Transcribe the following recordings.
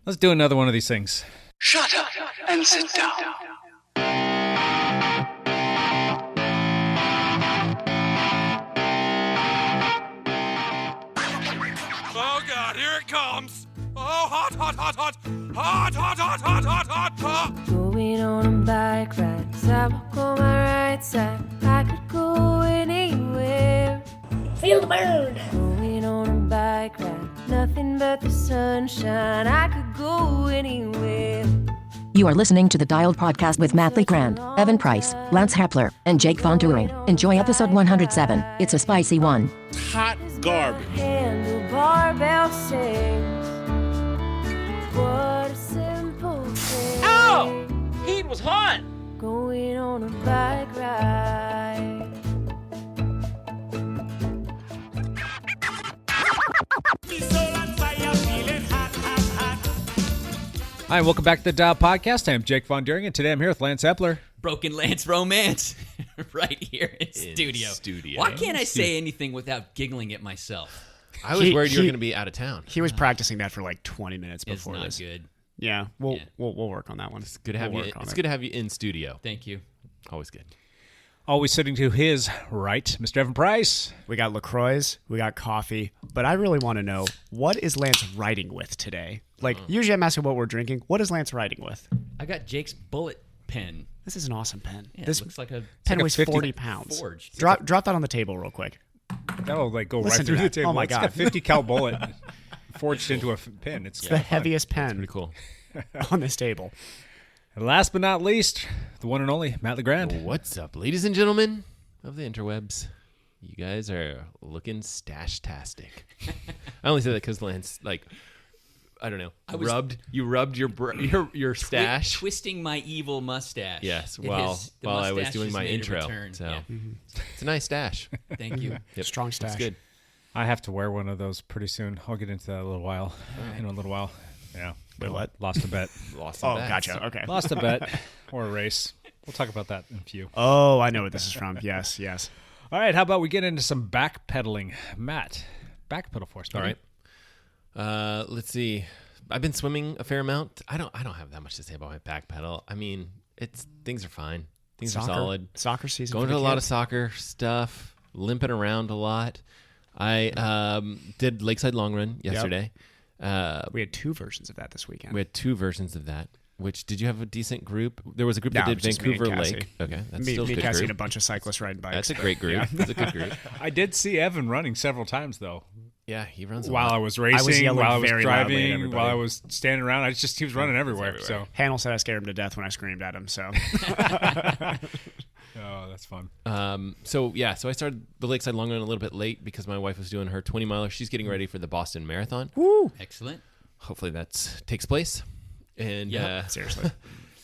Let's do another one of these things. Shut up and sit down. Oh God, here it comes! Oh, hot, hot, hot, hot! Hot, hot, hot, hot, hot, hot, hot! Going on a bike ride, sidewalk on my right side. I could go anywhere. Feel the burn. Going on a bike ride, nothing but the sunshine. I could go anywhere. You are listening to the Dialed Podcast with Matt Lee Grand, Evan Price, Lance Hepler, and Jake Von Turing. Enjoy episode 107. It's a spicy one. Hot garbage. Handlebar bell sings. What a simple thing. Ow! Heat was hot. Going on a bike ride. Hi, and welcome back to the Dial Podcast. I'm Jake Von Turing, and today I'm here with Lance Hepler. Broken Lance romance right here in studio. Why can't I say anything without giggling at myself? I was worried you were going to be out of town. He was practicing that for like 20 minutes It's before not this. good. Yeah, we'll work on that one. It's good to have you. It's good to have you in studio. Thank you. Always good. Always sitting to his right, Mr. Evan Price. We got LaCroix, we got coffee, but I really want to know, what is Lance writing with today? Like, usually I'm asking what we're drinking. What is Lance writing with? I got Jake's bullet pen. This is an awesome pen. Yeah, This it looks like a pen like a weighs 50 40 pounds. forged. Drop that on the table real quick. That'll go Listen right to through the that. table. Oh my It's God. got 50 cal bullet forged into a pin. It's The heaviest pen Pretty cool. on this table. And last but not least, the one and only Matt LeGrand. What's up, ladies and gentlemen of the interwebs? You guys are looking stash-tastic. I only say that because Lance, I don't know, rubbed your stash. Twisting my evil mustache. Yes, It while has- the I was mustache doing has my made a intro. return. So Yeah. it's a nice stash. Thank you. Yep. Strong stash. That's good. I have to wear one of those pretty soon. I'll get into that in a little while. Yeah. Wait, what? Lost a bet. Lost Oh, that. gotcha. Okay. Lost a bet or a race. We'll talk about that in a few. Oh, I know what this is from. Yes. All right, how about we get into some backpedaling? Matt, backpedal for us. All buddy. right. Let's see. I've been swimming a fair amount. I don't have that much to say about my back pedal. I mean, things are fine. Things are solid. Soccer season. Going for to the a lot of kids. soccer stuff, limping around a lot. I did Lakeside Long Run yesterday. We had two versions of that this weekend. We had two versions of that. Which, did you have a decent group? There was a group that No, it did was just me and Vancouver Cassie. Lake. Okay, that's me, still a good Cassie, group. and a bunch of cyclists riding bikes. That's a great group. That's a good group. I did see Evan running several times, though. Yeah, he runs a While lot. I was racing, yelling while I was very loudly at driving, everybody. while I was standing around. He was running everywhere. So, Hannel said I scared him to death when I screamed at him. So oh, that's fun. So I started the Lakeside Long Run a little bit late because my wife was doing her 20-miler. She's getting ready for the Boston Marathon. Excellent. Hopefully that takes place. And Yeah. seriously,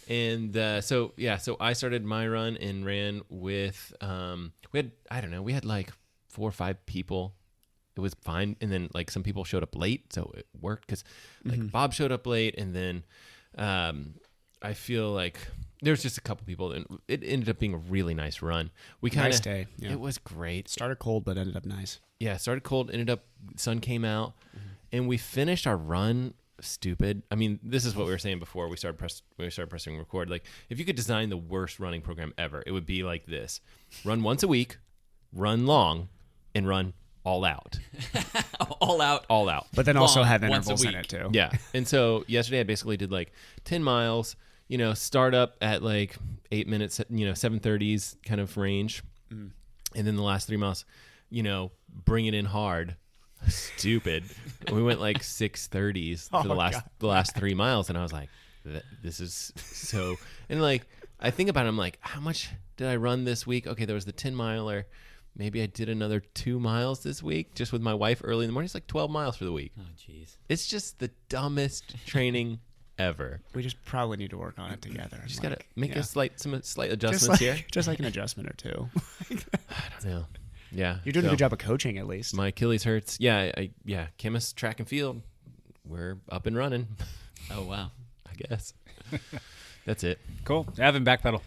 and so I started my run and ran with we had like 4 or 5 people. It was fine, and then like some people showed up late, so it worked because like Bob showed up late, and then I feel like there was just a couple people, and it ended up being a really nice run. We kind of Nice day, yeah. It was great. started cold but ended up nice. Yeah, started cold, ended up sun came out, and we finished our run. Stupid. I mean, this is what we were saying before we started pressing record. Like, if you could design the worst running program ever, it would be like this: run once a week, run long, and run all out. All out. All out. But then also Long, have once a intervals in week. it too. Yeah. And so yesterday I basically did like 10 miles, start up at like 8 minutes, 7:30s kind of range. And then the last 3 miles, bring it in hard. Stupid. We went like 6:30s for the last 3 miles, and I was like, this is so. And like I think about it, I'm like, how much did I run this week? Okay, there was the 10-miler. Maybe I did another 2 miles this week just with my wife early in the morning. It's like 12 miles for the week. Oh, jeez. It's just the dumbest training ever. We just probably need to work on it together. Just gotta make some slight just adjustments here. just like an adjustment or two. I don't know. Yeah, You're doing a so good job of coaching, at least. My Achilles hurts. Yeah, chemist, track and field. We're up and running. Oh, wow. I guess. That's it. Cool. Evan, backpedal.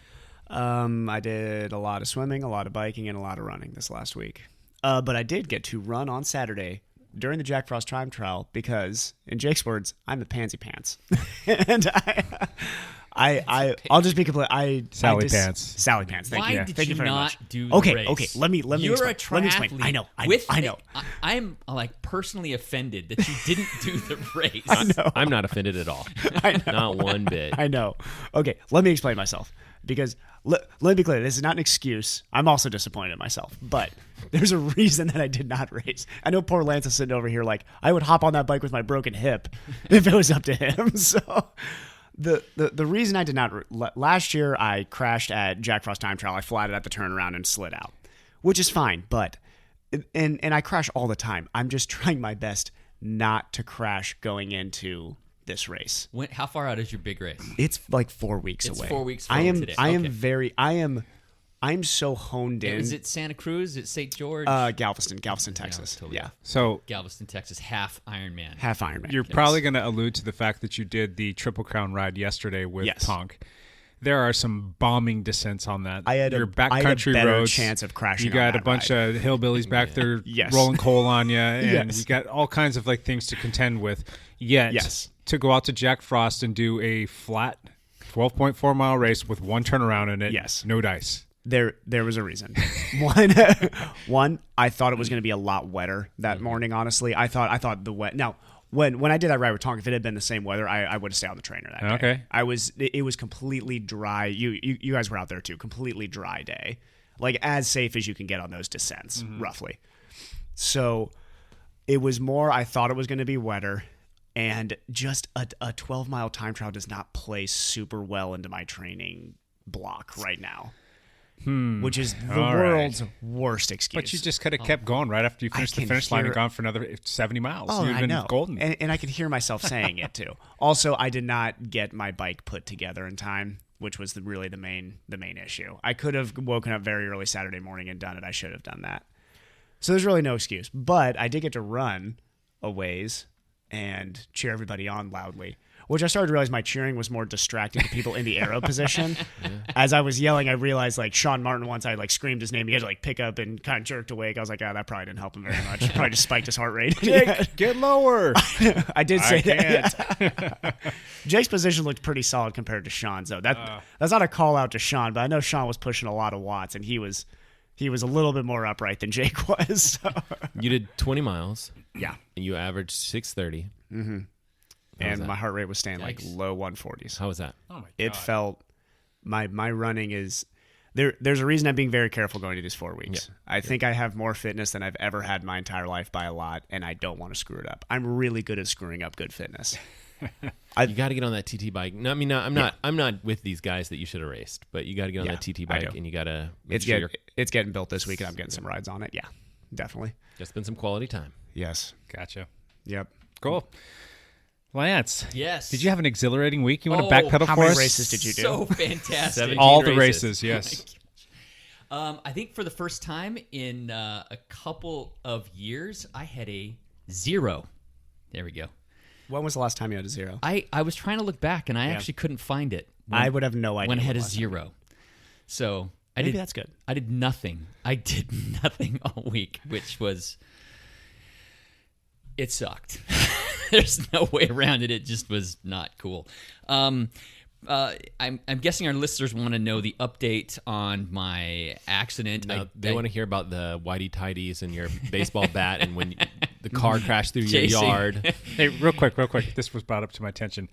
I did a lot of swimming, a lot of biking, and a lot of running this last week. But I did get to run on Saturday during the Jack Frost time trial because, in Jake's words, I'm the pansy pants. And I'll just be complete. Sally Pants. Sally Pants. Thank Why you. did Thank you very not much. do the Okay, race? okay. Let me You're explain. a Let me explain. triathlete. I know. I'm like personally offended that you didn't do the race. I'm not offended at all. Not one bit. I know. Okay, let me explain myself because let me be clear. This is not an excuse. I'm also disappointed in myself, but there's a reason that I did not race. I know poor Lance is sitting over here like I would hop on that bike with my broken hip if it was up to him. So the reason I did not last year I crashed at Jack Frost time trial. I flatted at the turnaround and slid out, which is fine, but and I crash all the time. I'm just trying my best not to crash going into this race. How far out is your big race? It's like 4 weeks away. It's 4 weeks from today. I'm so honed in. Is it Santa Cruz? Is it St. George? Galveston, Texas. totally. Yeah. So Galveston, Texas, half Ironman. Half Ironman. you're probably going to allude to the fact that you did the Triple Crown ride yesterday with Yes. Punk. There are some bombing descents on that. I had your a backcountry better roads. chance of crashing. You got on a bunch of hillbillies back there Yes. rolling coal on you, and Yes. you got all kinds of like things to contend with. Yet, Yes. to go out to Jack Frost and do a flat 12.4 mile race with one turnaround in it, Yes. no dice. There was a reason. One, I thought it was going to be a lot wetter that morning. Honestly, I thought the wet. Now, when I did that ride with Tonk, if it had been the same weather, I would have stayed on the trainer that day. Okay. It was completely dry. You guys were out there too. Completely dry day, like as safe as you can get on those descents, roughly. So it was more. I thought it was going to be wetter. And just a 12-mile time trial does not play super well into my training block right now. Which is the world's worst excuse. But you just could have kept going right after you finished the finish line and gone for another 70 miles. Oh, You've I been know. golden. And I can hear myself saying it too. Also, I did not get my bike put together in time, which was really the main issue. I could have woken up very early Saturday morning and done it. I should have done that. So there's really no excuse. But I did get to run a ways and cheer everybody on loudly, which I started to realize my cheering was more distracting to people in the arrow position. As I was yelling, I realized like Sean Martin once I like screamed his name, he had to like pick up and kind of jerked awake. I was like, that probably didn't help him very much. Probably just spiked his heart rate. Jake, get lower. I did say that. Jake's position looked pretty solid compared to Sean's though. That's not a call out to Sean, but I know Sean was pushing a lot of watts and he was a little bit more upright than Jake was. So. You did 20 miles. Yeah. And you averaged 630. Mm-hmm. And my heart rate was staying like low 140s. How was that? Oh my God. It felt my running is there's a reason I'm being very careful going to these 4 weeks. Yeah. I think I have more fitness than I've ever had my entire life by a lot, and I don't want to screw it up. I'm really good at screwing up good fitness. You got to get on that TT bike. No, I mean, I'm not with these guys that you should have raced, but you got to get on that TT bike, and you got to. It's getting built this week, and I'm getting some rides on it. Yeah, definitely. Just spend some quality time. Yes. Gotcha. Yep. Cool. Lance. Yes. Did you have an exhilarating week? You want to backpedal how for many us? races did you do? So fantastic. All the races, yes. I think for the first time in a couple of years, I had a 0. There we go. When was the last time you had a 0? I was trying to look back, and I actually couldn't find it. I would have no idea. When I had a what was 0. So Maybe that's good. I did nothing. I did nothing all week, which was... It sucked. There's no way around it. It just was not cool. I'm guessing our listeners want to know the update on my accident. No, they want to hear about the whitey tidies and your baseball bat and when the car crashed through your yard. Hey, real quick. This was brought up to my attention.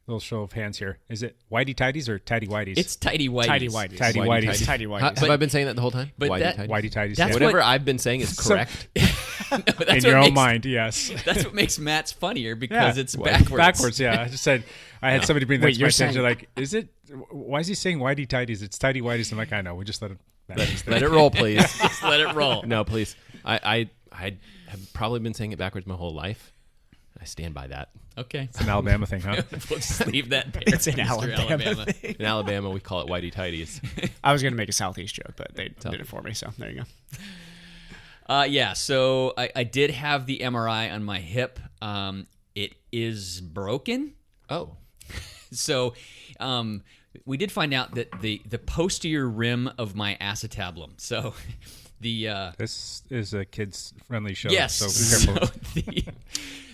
Little show of hands here. Is it whitey tidies or tidy whiteys? It's tidy whiteys. Tidy whiteys. Tidy whiteys. Tidy whiteys. Have I been saying that the whole time? But Whitey tidies? Whitey tidies. That's Yeah. Whatever I've been saying is correct. No, In your own mind, yes. That's what makes Matt's funnier because it's backwards. Backwards, yeah. I just said, I had somebody bring that to my you're attention. saying- Like, is it, why is he saying whitey tidies? It's tidy whiteys. I'm like, I know. We just let it. Let it roll, please. Just let it roll. No, please. I have probably been saying it backwards my whole life. I stand by that. Okay. It's an Alabama thing, huh? We'll just leave that there. It's an Mr. Alabama thing. In Alabama, we call it whitey tidies. I was going to make a Southeast joke, but they did it for me, so there you go. Yeah, so I did have the MRI on my hip. It is broken. Oh. So we did find out that the posterior rim of my acetabulum. So This is a kids-friendly show. Yes. So be careful.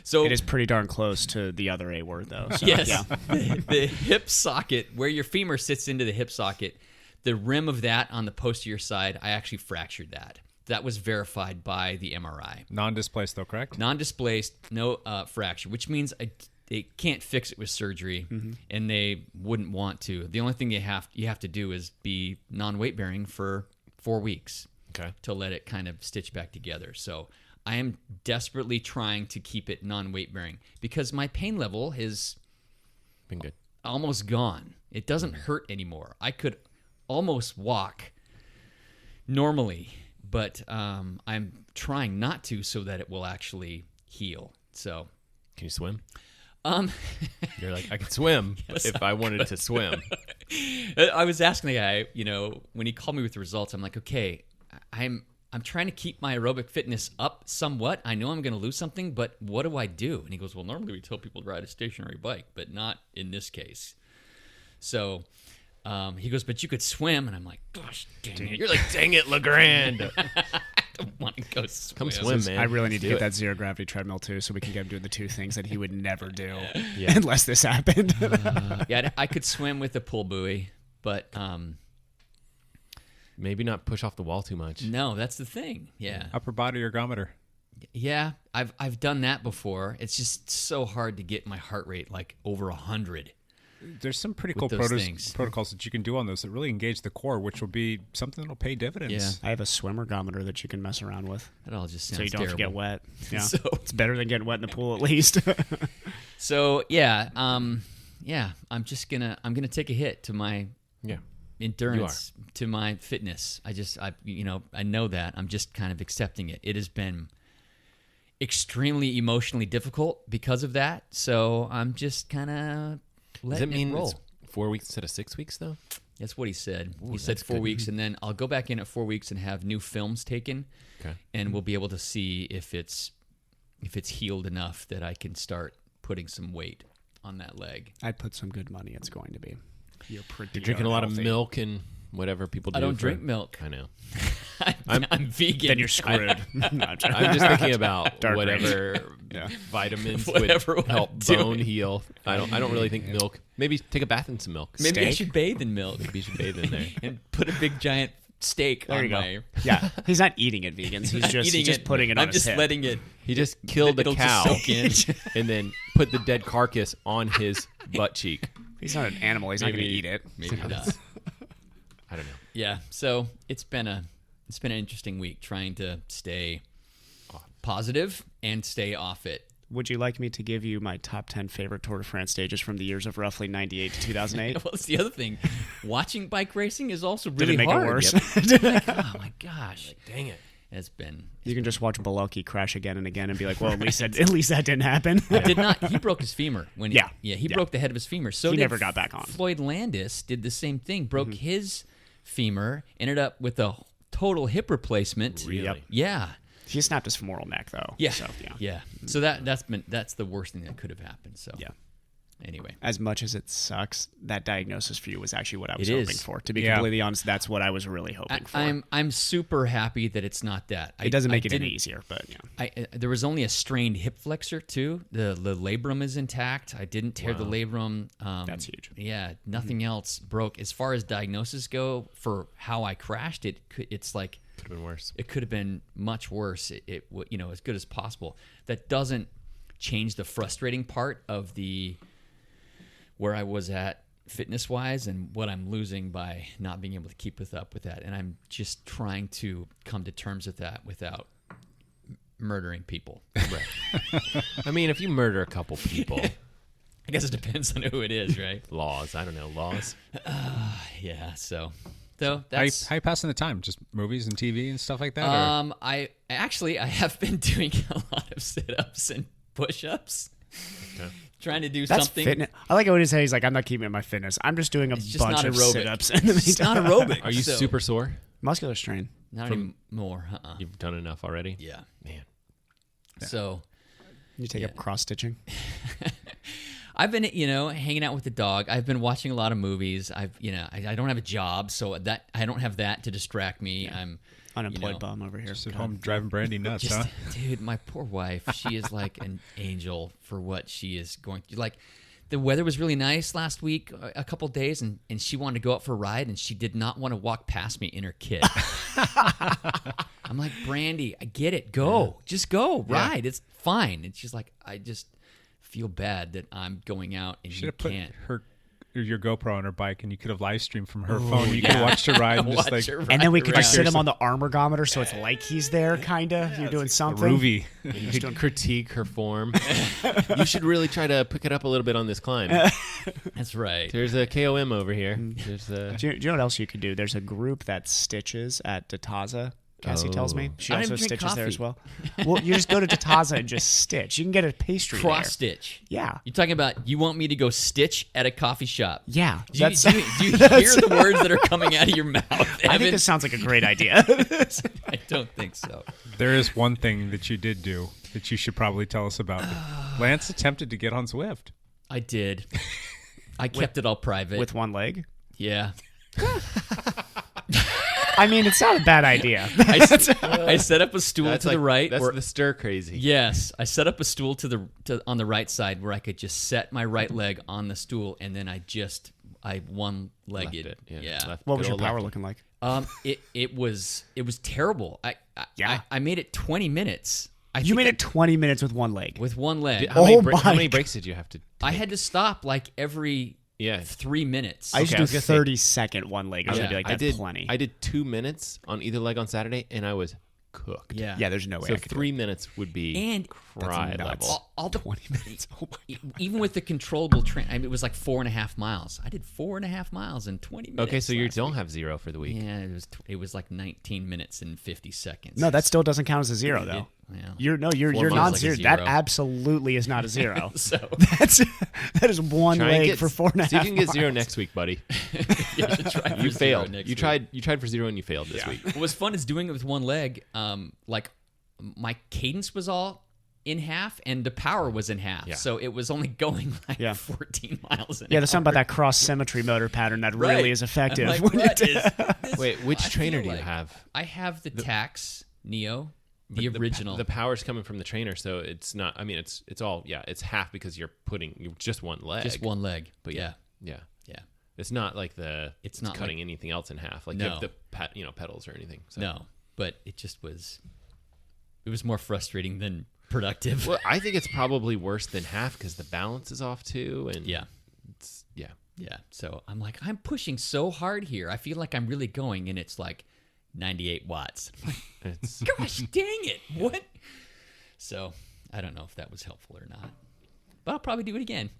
So It is pretty darn close to the other A word, though. So, yes, yeah. the hip socket, where your femur sits into the hip socket, the rim of that on the posterior side, I actually fractured that. That was verified by the MRI. Non-displaced, though, correct? Non-displaced, no fracture, which means they can't fix it with surgery, and they wouldn't want to. The only thing you have to do is be non-weight bearing for 4 weeks to let it kind of stitch back together. So I am desperately trying to keep it non-weight bearing because my pain level has Been good. almost gone. It doesn't hurt anymore. I could almost walk normally, but I'm trying not to so that it will actually heal. So, Can you swim? um, You're like, I could swim if I wanted to swim. I was asking the guy, when he called me with the results, I'm like, okay, I'm trying to keep my aerobic fitness up somewhat. I know I'm going to lose something, but what do I do? And he goes, well, normally we tell people to ride a stationary bike, but not in this case. So he goes, but you could swim. And I'm like, gosh, dang it. You're like, dang it, LeGrand. I don't want to go swim. Come swim, man. I really need to Do get it. that zero gravity treadmill too, so we can get him doing the two things that he would never do unless this happened. Yeah, I could swim with a pull buoy, but Maybe not push off the wall too much. no, that's the thing. Yeah. Upper body ergometer. Yeah, I've done that before. It's just so hard to get my heart rate like over 100. There's some pretty With cool those things. protocols that you can do on those that really engage the core, which will be something that'll pay dividends. I have a swim ergometer that you can mess around with, That all just sounds so you don't terrible. get wet. Yeah, So- it's better than getting wet in the pool at least. So yeah, I'm gonna take a hit to my Yeah. endurance, to my fitness. I know that. I'm just kind of accepting it. It has been extremely emotionally difficult because of that. So I'm just kind of Does it letting mean it roll. it's 4 weeks instead of 6 weeks, though? That's what he said. Ooh, He said that's 4 good. weeks, and then I'll go back in at 4 weeks and have new films taken, Okay. and we'll be able to see if it's healed enough that I can start putting some weight on that leg. I'd put some good money it's going to be. You're pretty. You're drinking a lot of unhealthy. milk and whatever people do. I don't for- drink milk. I know. I'm vegan. Then you're screwed. No, I'm joking. I'm just thinking about Dark whatever Yeah. vitamins Whatever would help I'm doing. bone heal. I don't really think milk. Maybe take a bath in some milk. Maybe I Steak? should bathe in milk Maybe you should bathe in there. and put a big giant steak There on you go. my. Yeah, he's not eating it, vegans. He's just putting it on I'm his just hip. letting it. He just killed a It'll cow just soak in. and then put the dead carcass on his butt cheek. He's not an animal. He's not going to Maybe- eat it. Maybe not. I don't know. Yeah. So it's been an interesting week trying to stay positive and stay off it. Would you like me to give you my top 10 favorite Tour de France stages from the years of roughly 98 to 2008? Well, that's the other thing. Watching bike racing is also Did really it make hard. it worse? Oh my gosh. Dang it. It's been. You can just watch Balocki crash again and again and be like, well, at least that didn't happen. Did not. He broke his femur when he. Yeah. He broke the head of his femur. So He did never got back on. Floyd Landis did the same thing. Broke his femur. Ended up with a total hip replacement. Really? Yep. Yeah. He snapped his femoral neck, though. Yeah. So, yeah. Yeah. So that's the worst thing that could have happened. So Yeah. Anyway. As much as it sucks, that diagnosis for you was actually what I was It hoping is. for. To be Yeah. completely honest, that's what I was really hoping for. I'm super happy that it's not that. it doesn't make I it any didn't- easier, but yeah. there was only a strained hip flexor too. The labrum is intact. I didn't tear the labrum. That's huge. Yeah, nothing else broke. As far as diagnosis go, for how I crashed it, it's like Could have been worse. it could have been much worse. It as good as possible. That doesn't change the frustrating part of the where I was at fitness wise and what I'm losing by not being able to keep up with that. And I'm just trying to come to terms with that without murdering people. Right. I mean, if you murder a couple people, I guess it depends on who it is, right? laws. I don't know, laws. Yeah. So that's How you passing the time? Just movies and TV and stuff like that? or- I have been doing a lot of sit-ups and push-ups. Trying to do That's something. fitness. I like it when he says, he's like, I'm not keeping up my fitness. I'm just doing a It's just bunch not of aerobic. sit-ups. In the It's not meantime. aerobic. Are you so- super sore? Muscular strain. Not anymore. You've done enough already? Yeah. Man. So You take up cross-stitching. I've been, hanging out with the dog. I've been watching a lot of movies. I don't have a job, so that I don't have that to distract me. I'm Unemployed bum over here. Just at home driving Brandy nuts, huh? Dude, my poor wife. She is like an angel for what she is going through. Like, the weather was really nice last week, a couple days, and she wanted to go out for a ride, and she did not want to walk past me in her kit. I'm like, Brandy, I get it. Go. Just go. Ride. It's fine. And she's like, I just feel bad that I'm going out and you can't. Your GoPro on her bike, and you could have live streamed from her phone. You could watch her ride and just like, and then we could just sit him on the armorgometer, so it's like he's there, kind of. You're doing something. Groovy. You could critique her form. You should really try to pick it up a little bit on this climb. That's right. There's a KOM over here. There's a... Do you know what else you could do? There's a group that stitches at Dataza. Cassie tells me she I don't also even drink stitches there coffee. as well. Well, you just go to Dataza and just stitch. You can get a pastry Cross there. stitch. Yeah. You're talking about you want me to go stitch at a coffee shop. Yeah. Do you hear the words that are coming out of your mouth, Evan? I think this sounds like a great idea. I don't think so. There is one thing that you did do that you should probably tell us about. Lance attempted to get on Zwift. I did. I kept it all private. With one leg? Yeah. I mean, it's not a bad idea. I set up a stool to the right. That's the stir crazy. Yes, I set up a stool on the right side where I could just set my right leg on the stool, and then I one-legged. Left it, Yeah. What was your power looking like? It was terrible. I made it 20 minutes. You made it 20 minutes with one leg. with one leg. How many breaks did you have to take? I had to stop like every 3 minutes. I used to I was do gonna say- 30-second one leg. I was going to be like, that's plenty. I did 2 minutes on either leg on Saturday, and I was cooked. Yeah. Yeah, there's no way So I could 3 minutes would be And cry nuts. level. all the 20 minutes. Oh my God. even with the controllable train, it was like 4.5 miles. I did 4.5 miles in 20 minutes. Okay, so you last don't week. have 0 for the week. Yeah, it was like 19 minutes and 50 seconds. No, that still doesn't count as a zero, though. Yeah. You're miles non-zero. like a That zero. absolutely is not a zero. So that is one Try and leg get, for 4.5 so you can get miles. 0 next week, buddy. you should try for You zero failed. next You week. tried for 0 and you failed this week. What was fun is doing it with one leg. Like my cadence was all in half, and the power was in half. Yeah. So it was only going like Yeah. 14 miles an hour. Yeah, there's something about that cross-symmetry motor pattern that Right. really is effective. I'm like, when you what do- is this? Wait, which I trainer feel do you like- have? I have the Tax Neo, But the original. The power's coming from the trainer, so it's not. I mean, it's all. Yeah, it's half because you're just one leg. just one leg. But yeah. yeah. Yeah. It's not like It's not cutting like- anything else in half. Like No. you have the pedals or anything. So. No, but it just was. It was more frustrating than productive. Well, I think it's probably worse than half because the balance is off too. And Yeah. yeah. Yeah. So I'm like, I'm pushing so hard here. I feel like I'm really going, and it's like 98 watts. It's Gosh dang it. What? So I don't know if that was helpful or not. But I'll probably do it again.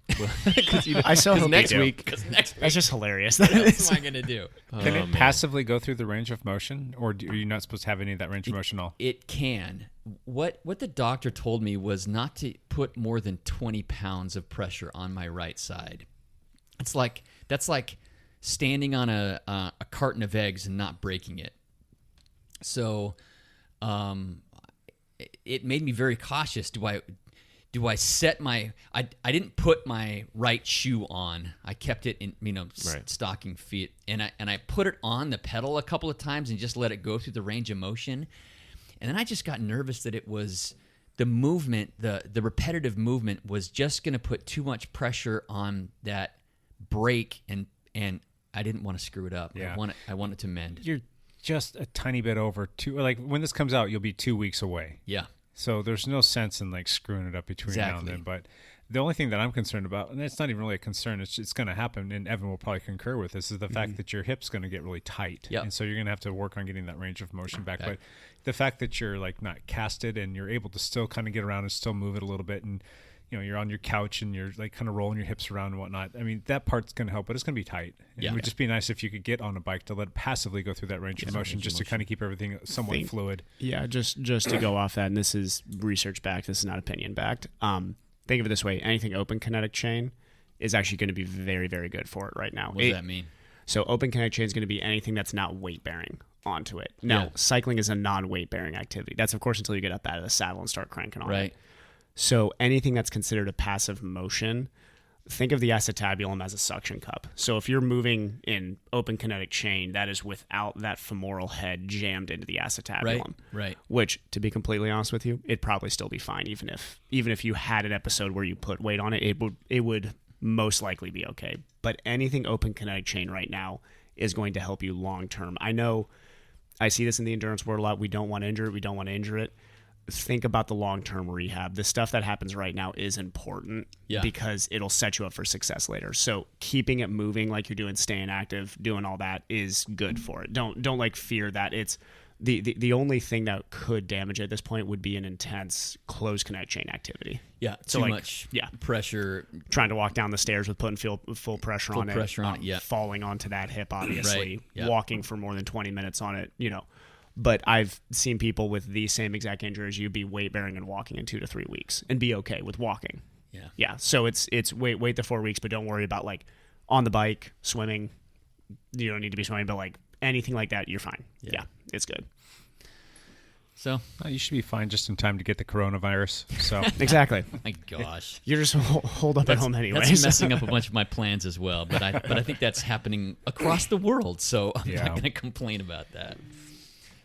I so hope next you do. week. Because next week, That's just hilarious. what else am I going to do? Can it passively go through the range of motion, or are you not supposed to have any of that range of motion at all? It can. What the doctor told me was not to put more than 20 pounds of pressure on my right side. That's like standing on a carton of eggs and not breaking it. So, it made me very cautious. Do I set my? I didn't put my right shoe on. I kept it in Right. stocking feet, and I put it on the pedal a couple of times and just let it go through the range of motion. And then I just got nervous that it was the movement, the repetitive movement was just going to put too much pressure on that brake, and I didn't want to screw it up. Yeah. I want it to mend. You're just a tiny bit over when this comes out, you'll be 2 weeks away. Yeah. So there's no sense in like screwing it up between now and Exactly. then. But the only thing that I'm concerned about, and it's not even really a concern, it's going to happen, and Evan will probably concur with this, is the fact that your hip's going to get really tight. Yep. And so you're going to have to work on getting that range of motion back. But the fact that you're like not casted and you're able to still kind of get around and still move it a little bit, and you're on your couch and you're like kind of rolling your hips around and whatnot. I mean, that part's going to help, but it's going to be tight. And Yeah. it would just be nice if you could get on a bike to let it passively go through that range of motion, just to kind of keep everything somewhat fluid. Yeah, just to go off that, and this is research backed. This is not opinion backed. Think of it this way: anything open kinetic chain is actually going to be very, very good for it right now. What does that mean? So open kinetic chain is going to be anything that's not weight bearing onto it. Now, Yeah. cycling is a non-weight bearing activity. That's of course until you get up out of the saddle and start cranking on it. Right. So anything that's considered a passive motion, think of the acetabulum as a suction cup. So if you're moving in open kinetic chain, that is without that femoral head jammed into the acetabulum. Right. Which, to be completely honest with you, it'd probably still be fine, even if you had an episode where you put weight on it, it would most likely be okay. But anything open kinetic chain right now is going to help you long term. I know I see this in the endurance world a lot. We don't want to injure it. We don't want to injure it. Think about the long-term rehab. The stuff that happens right now is important because it'll set you up for success later. So keeping it moving like you're doing, staying active, doing all that is good for it. Don't like fear that it's the only thing that could damage it at this point would be an intense closed kinetic chain activity. Yeah, so too much pressure. Trying to walk down the stairs with putting full pressure on it. Yeah. Falling onto that hip, obviously. Right. Yeah. Walking for more than 20 minutes on it, But I've seen people with the same exact injury as you be weight bearing and walking in 2 to 3 weeks and be okay with walking. Yeah. Yeah. So it's wait the 4 weeks, but don't worry about like on the bike, swimming. You don't need to be swimming, but like anything like that, you're fine. Yeah, it's good. So you should be fine just in time to get the coronavirus. So exactly. My gosh, you're just holed up at home anyway. That's messing up a bunch of my plans as well. But I think that's happening across the world. So I'm not going to complain about that.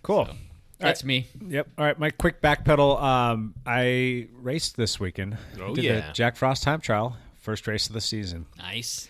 Cool. So, that's me. Yep. All right. My quick backpedal. I raced this weekend. Oh, Did yeah. the Jack Frost time trial. First race of the season. Nice.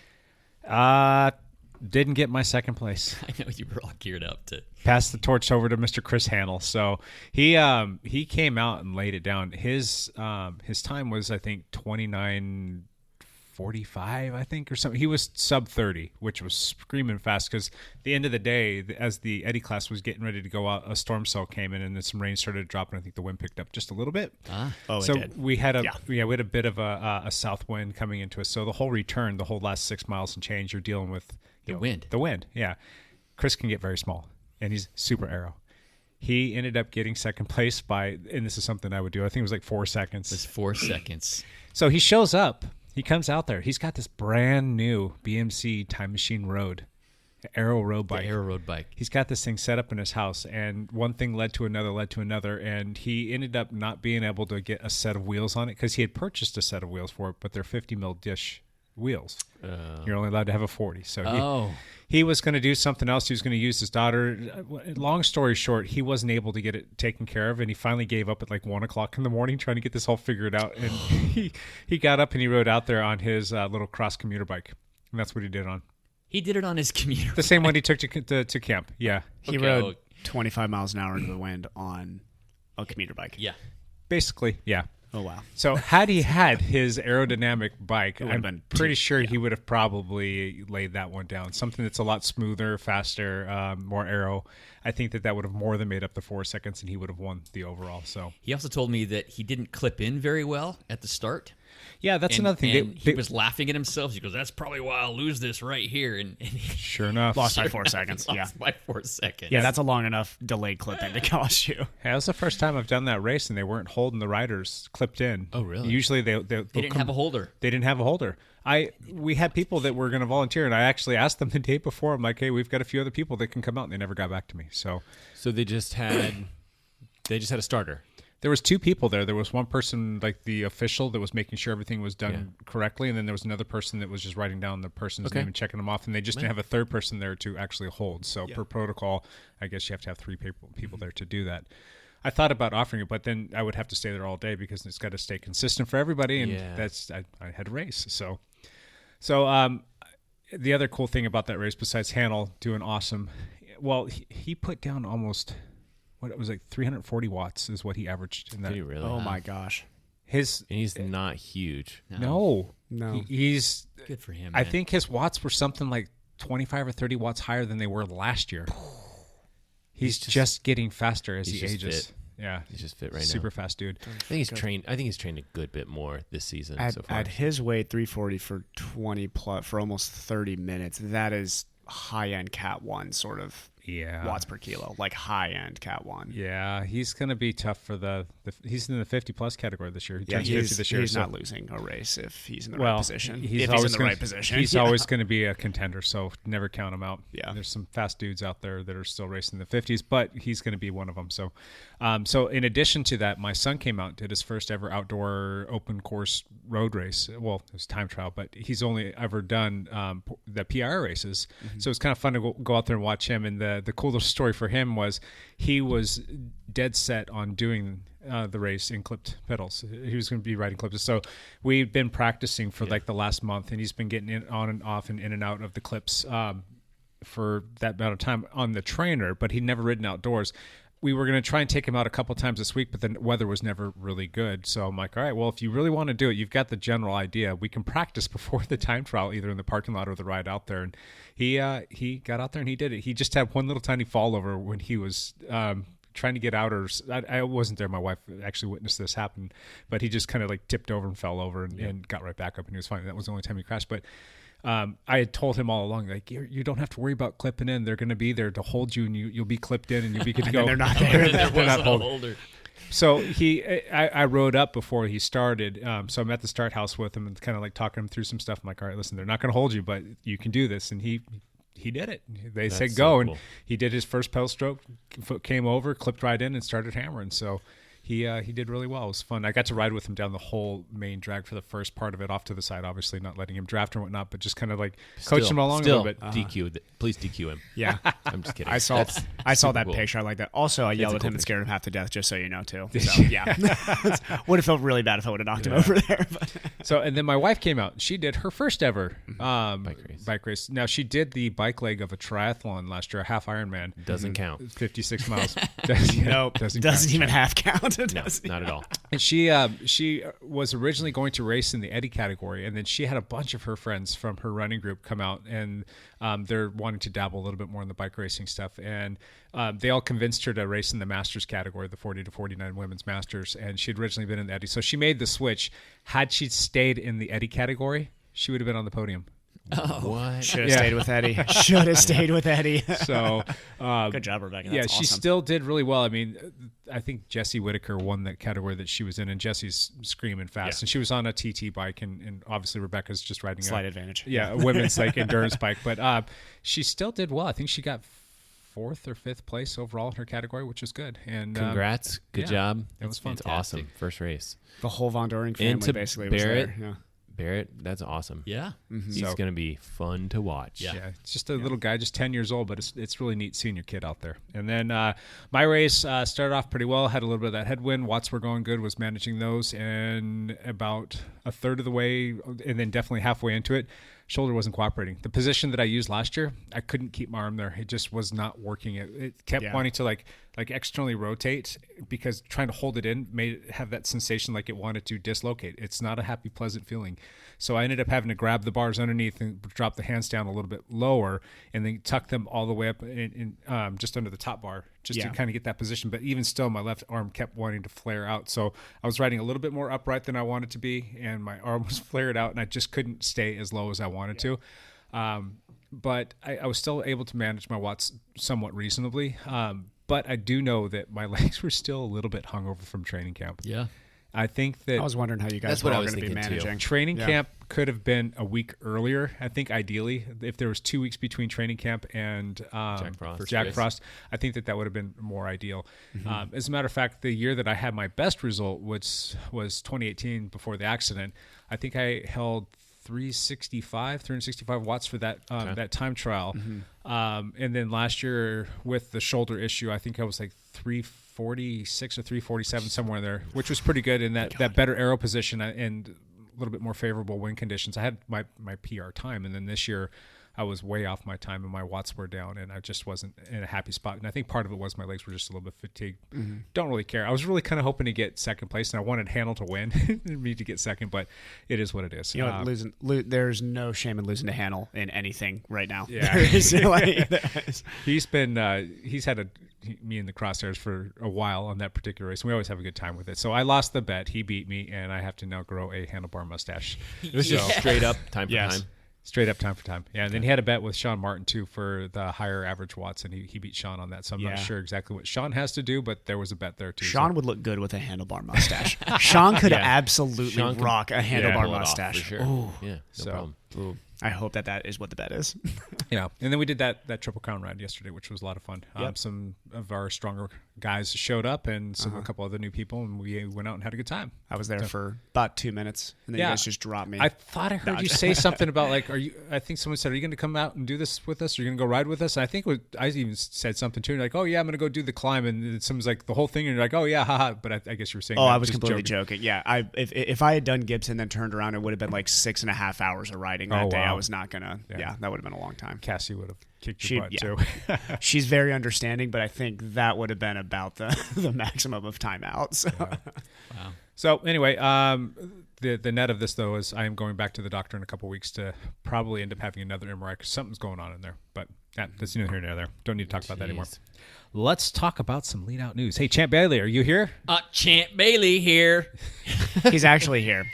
Didn't get my second place. I know you were all geared up to pass the torch over to Mr. Chris Hannell. So he came out and laid it down. His time was, I think, 29:45, I think, or something. He was sub 30, which was screaming fast because at the end of the day, as the Eddie class was getting ready to go out, a storm cell came in and then some rain started dropping. I think the wind picked up just a little bit. So it did. we had a bit of a south wind coming into us. So the whole return, the whole last 6 miles and change, you're dealing with the wind. The wind, yeah. Chris can get very small, and he's super aero. He ended up getting second place by, and this is something I would do, I think it was like 4 seconds. It's 4 seconds. So he shows up. He comes out there. He's got this brand new BMC Time Machine Road, Aero Road Bike. The Aero Road Bike. He's got this thing set up in his house, and one thing led to another, and he ended up not being able to get a set of wheels on it because he had purchased a set of wheels for it, but they're 50 mil dish wheels. You're only allowed to have a 40. So he was going to do something else. He was going to use his daughter. Long story short, he wasn't able to get it taken care of, and he finally gave up at like 1 o'clock in the morning trying to get this all figured out. And he got up and he rode out there on his little cross commuter bike, and that's what he did on. He did it on his commuter the same one he took to camp. Yeah. He rode 25 miles an hour into the wind on a commuter bike. Yeah. Basically, yeah. Oh, wow. So had he had his aerodynamic bike, It I'm been pretty sure he would have probably laid that one down. Something that's a lot smoother, faster, more aero. I think that would have more than made up the 4 seconds, and he would have won the overall. So he also told me that he didn't clip in very well at the start. Yeah, that's another thing. And he was laughing at himself. He goes, "That's probably why I'll lose this right here." And sure enough, lost by 4 seconds. Lost by 4 seconds. Yeah, that's a long enough delayed clipping to cost you. Hey, that was the first time I've done that race, and they weren't holding the riders clipped in. Oh, really? Usually they didn't have a holder. They didn't have a holder. We had people that were going to volunteer, and I actually asked them the day before. I'm like, "Hey, we've got a few other people that can come out," and they never got back to me. So they just had a starter. There was 2 people there. There was one person, like the official, that was making sure everything was done correctly, and then there was another person that was just writing down the person's name and checking them off, and they just didn't have a third person there to actually hold. So per protocol, I guess you have to have 3 people there to do that. I thought about offering it, but then I would have to stay there all day because it's got to stay consistent for everybody, and I had to race. So the other cool thing about that race, besides Hannell doing awesome, well, he put down almost... What it was like 340 watts is what he averaged in that. Did he really? Oh my gosh. He's not huge. No. He's good for him. I think his watts were something like 25 or 30 watts higher than they were last year. He's just getting faster as he ages. Fit. Yeah, he's just fit right now. Super fast dude. I think he's trained a good bit more this season so far. At his weight, 340 for 20 plus for almost 30 minutes. That is high end Cat 1 sort of watts per kilo, like high end Cat 1. Yeah, he's going to be tough for he's in the 50 plus category this year. He turns 50 this year. He's not losing a race if he's in the right position. He's if always he's in the right position. He's always going to be a contender, so never count him out. Yeah. There's some fast dudes out there that are still racing in the 50s, but he's going to be one of them. So, so in addition to that, my son came out, did his first ever outdoor open course road race. Well, it was time trial, but he's only ever done the PR races. So it's kind of fun to go out there and watch him. And the coolest story for him was he was dead set on doing the race in clipped pedals. He was going to be riding clips. So we've been practicing for like the last month, and he's been getting on and off and in and out of the clips for that amount of time on the trainer, but he'd never ridden outdoors. We were going to try and take him out a couple times this week, but the weather was never really good. So I'm like, all right, well, if you really want to do it, you've got the general idea. We can practice before the time trial, either in the parking lot or the ride out there. And he got out there and he did it. He just had one little tiny fall over when he was trying to get out. I wasn't there. My wife actually witnessed this happen, but he just kind of like tipped over and fell over and got right back up, and he was fine. That was the only time he crashed. But I had told him all along, like, you don't have to worry about clipping in. They're going to be there to hold you, and you'll be clipped in, and you'll be good to go. They're not there. There was a holder. So I rode up before he started. So I'm at the start house with him and kind of like talking him through some stuff. I'm like, all right, listen, they're not going to hold you, but you can do this. And he did it. They said go, and he did his first pedal stroke, foot came over, clipped right in, and started hammering. So he did really well. It was fun. I got to ride with him down the whole main drag for the first part of it, off to the side, obviously not letting him draft or whatnot, but just kind of like coach him along a little bit. DQ. Please DQ him. Yeah. I'm just kidding. I saw that cool. picture. I like that. Also, I yelled at him and scared him half to death, just so you know, too. So, yeah. Would have felt really bad if I would have knocked him over there. But. So, and then my wife came out. She did her first ever bike race. Now, she did the bike leg of a triathlon last year, a half Ironman. Doesn't count. 56 miles. Nope. Doesn't even half count. No, not at all. And she was originally going to race in the Eddie category, and then she had a bunch of her friends from her running group come out, and they're wanting to dabble a little bit more in the bike racing stuff. And they all convinced her to race in the Masters category, the 40 to 49 women's Masters, and she'd originally been in the Eddie. So she made the switch. Had she stayed in the Eddie category, she would have been on the podium. Oh, what? Should have stayed with Eddie. Should have stayed with Eddie. So good job, Rebecca. That's she awesome. still did really well. I mean, I think Jessie Whitaker won that category that she was in, and Jessie's screaming fast, and she was on a TT bike, and obviously Rebecca's just riding slight advantage. Yeah, a women's like endurance bike, but she still did well. I think she got 4th or 5th place overall in her category, which is good. And congrats, good job. It was fun. It's awesome. First race. The whole Von Doring family And to basically Barrett, was there. Yeah. Barrett, that's awesome. yeah. He's going to be fun to watch. Yeah, it's just a little guy, just 10 years old, but it's really neat seeing your kid out there. And then my race started off pretty well, had a little bit of that headwind. Watts were going good, was managing those, and about a third of the way, and then definitely halfway into it, shoulder wasn't cooperating. The position that I used last year, I couldn't keep my arm there. It just was not working. It kept wanting to like externally rotate, because trying to hold it in made it have that sensation like it wanted to dislocate. It's not a happy, pleasant feeling. So I ended up having to grab the bars underneath and drop the hands down a little bit lower, and then tuck them all the way up in just under the top bar, just to kind of get that position. But even still, my left arm kept wanting to flare out. So I was riding a little bit more upright than I wanted to be, and my arm was flared out, and I just couldn't stay as low as I wanted to. But I was still able to manage my watts somewhat reasonably. But I do know that my legs were still a little bit hungover from training camp. Yeah. I think that I was wondering how you guys That's were what I all was going to be thinking, too. managing. training camp could have been a week earlier. I think ideally, if there was 2 weeks between training camp and Jack Frost, I think that would have been more ideal. As a matter of fact, the year that I had my best result, which was 2018 before the accident, I think I held 365 watts for that that time trial. And then last year with the shoulder issue, I think I was like 346 or 347, somewhere in there, which was pretty good in that better aero position and a little bit more favorable wind conditions. I had my PR time, and then this year I was way off my time and my watts were down, and I just wasn't in a happy spot. And I think part of it was my legs were just a little bit fatigued. Don't really care. I was really kind of hoping to get second place, and I wanted Handel to win, me to get second, but it is what it is. You know, there's no shame in losing to Handel in anything right now. Yeah. He's had me in the crosshairs for a while on that particular race, and we always have a good time with it. So I lost the bet. He beat me, and I have to now grow a handlebar mustache. It was just straight up time for time. Straight up time for time. Yeah, and then he had a bet with Sean Martin, too, for the higher average watts, and he beat Sean on that. So I'm not sure exactly what Sean has to do, but there was a bet there, too. Sean would look good with a handlebar mustache. Sean could absolutely rock a handlebar mustache. For sure. Ooh. Yeah, no problem. Ooh. I hope that is what the bet is. Yeah, and then we did that Triple Crown ride yesterday, which was a lot of fun. Some of our stronger guys showed up, and a couple other new people, and we went out and had a good time. I was there for about 2 minutes, and then you guys just dropped me. I thought I heard you say something about like, I think someone said, "Are you going to come out and do this with us? Or are you going to go ride with us?" And I think I even said something too, like, "Oh yeah, I'm going to go do the climb," and someone's like the whole thing, and you're like, "Oh yeah, haha." But I guess you were saying, I was completely joking. Yeah, if I had done Gibson then turned around, it would have been like 6.5 hours of riding that day. I was not gonna. Yeah, that would have been a long time. Cassie would have kicked your butt too. She's very understanding, but I think that would have been about the maximum of time out. So. Wow. So anyway, the net of this though is I am going back to the doctor in a couple weeks to probably end up having another MRI because something's going on in there. But that's neither here nor there. Don't need to talk about that anymore. Let's talk about some lead out news. Hey, Champ Bailey, are you here? Champ Bailey here. He's actually here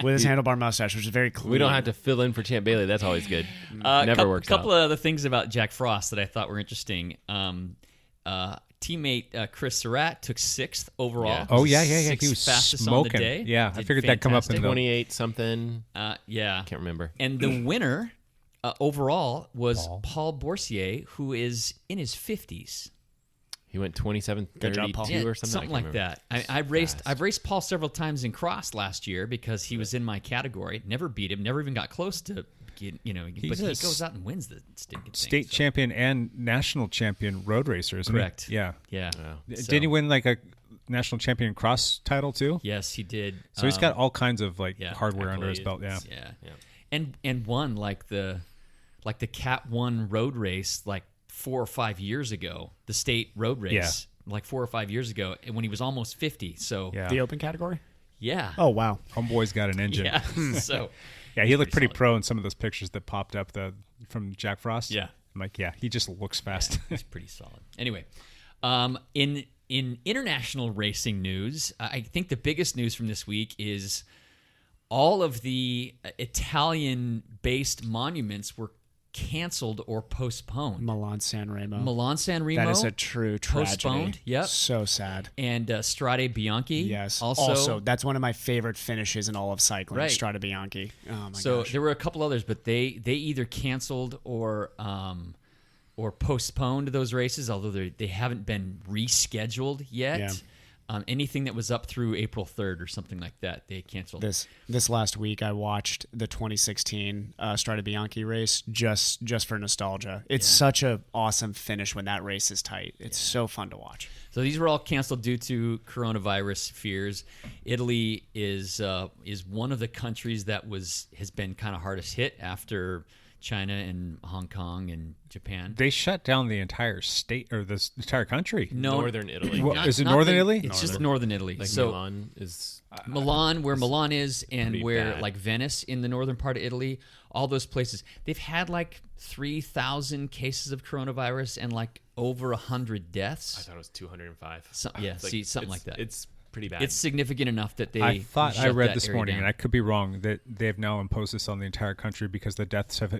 with his handlebar mustache, which is very clean. We don't have to fill in for Champ Bailey. That's always good. Never works out. A couple of other things about Jack Frost that I thought were interesting. Teammate Chris Surratt took 6th overall. Yeah. Oh, yeah. He was fastest smoking. on the day. Yeah, I figured that'd come up in the 28 something. Yeah. Can't remember. And the winner overall was Paul Boursier, who is in his 50s. He went 27:32 or something like that. I've raced Paul several times in cross last year because he was in my category. Never beat him. Never even got close to. But he goes out and wins the stinking state champion and national champion road racer. Isn't Correct. He? Yeah. Yeah. Wow. Did he win like a national champion cross title too? Yes, he did. So he's got all kinds of hardware under his belt. Yeah. And won like the Cat 1 road race like 4 or 5 years ago, the state road race, like 4 or 5 years ago, when he was almost 50. So the open category. Yeah. Oh wow. Homeboy's got an engine. Yeah. So. Yeah, he looked pretty pro in some of those pictures that popped up from Jack Frost. Yeah. I'm like, he just looks fast. Yeah, he's pretty solid. Anyway, in international racing news, I think the biggest news from this week is all of the Italian-based monuments were canceled or postponed. Milan-San Remo. That is a true tragedy. Postponed. Yep. So sad. And Strade Bianchi. Yes. Also, that's one of my favorite finishes in all of cycling. Right. Strade Bianchi. Oh my gosh. So there were a couple others, but they either canceled or postponed those races, although they haven't been rescheduled yet. Yeah. Anything that was up through April 3rd or something like that, they canceled. This last week, I watched the 2016 Strade Bianchi race just for nostalgia. It's such an awesome finish when that race is tight. It's so fun to watch. So these were all canceled due to coronavirus fears. Italy is one of the countries that has been kind of hardest hit after China and Hong Kong and Japan. They shut down the entire state or the entire country. No, Northern Italy. Is it Northern Italy? It's just Northern Italy. Like so Milan is where Milan is, and where bad. like Venice in the northern part of Italy. All those places, they've had like 3,000 cases of coronavirus and like over 100 deaths. I thought it was 205. Something like that. It's pretty bad. It's significant enough that they. I thought I read that this area morning, down. and I could be wrong, that they have now imposed this on the entire country because the deaths have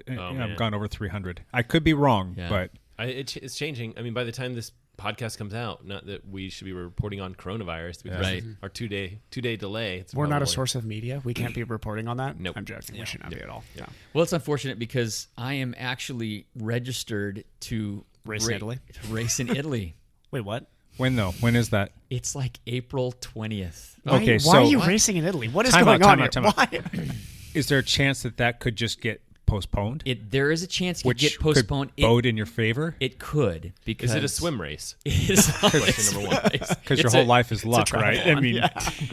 gone over 300. I could be wrong, but it's changing. I mean, by the time this podcast comes out, not that we should be reporting on coronavirus because Right. our two day delay. It's We're not a probably- source of media. We can't be reporting on that. Nope. I'm joking. We should not be at all. Yeah. Well, it's unfortunate because I am actually registered to Race in Italy? To race in Italy. Wait, what? when though? When is that? It's like April 20th. Okay, why are you racing in Italy? What is Time going out, on here? time out. Why? Is there a chance that could just get postponed? There is a chance it could Which get postponed. could bode in your favor? It could because Is it a swim race? It is Question number one. Because your whole life is luck, right? I mean,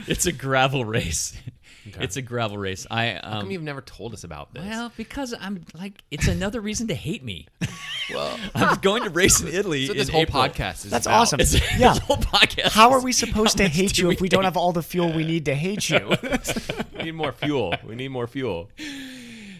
it's a gravel race. Okay. It's a gravel race. How come you've never told us about this? Well, because I'm like, it's another reason to hate me. Well, I'm going to race in Italy. So this in whole April. podcast is That's about. awesome. This whole podcast. How are is we supposed to how much hate you do if we don't hate? have all the fuel we need to hate you? We need more fuel. We need more fuel.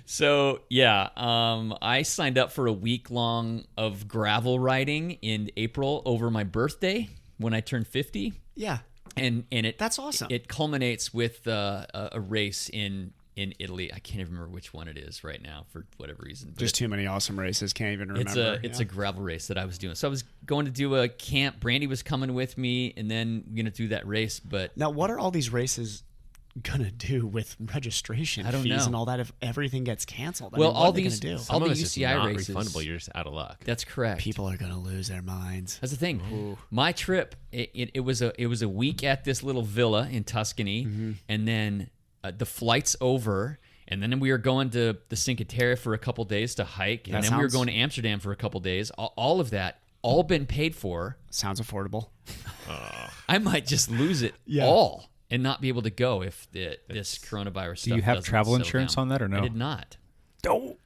So yeah, I signed up for a week long of gravel riding in April over my birthday when I turned 50. Yeah. And That's awesome. It culminates with a race in in Italy. I can't even remember which one it is right now for whatever reason. But Just too many awesome races. Can't even remember. It's a gravel race that I was doing. So I was going to do a camp. Brandy was coming with me, and then we're going to do that race. But Now, what are all these races gonna do with registration I don't fees know. and all that if everything gets canceled? Well, what all are they these- gonna do? all Some the of it's just UCI not races- refundable. You're just out of luck. that's correct. People are gonna lose their minds. That's the thing. My trip, it was a week at this little villa in Tuscany, and then the flight's over, and then we were going to the Cinque Terre for a couple days to hike, and That then we were sounds- going to Amsterdam for a couple days. All of that, all been paid for. Sounds affordable. I might just lose it all and not be able to go if this coronavirus stuff. Do you have doesn't travel settle insurance down. on that or no? I did not. Oh,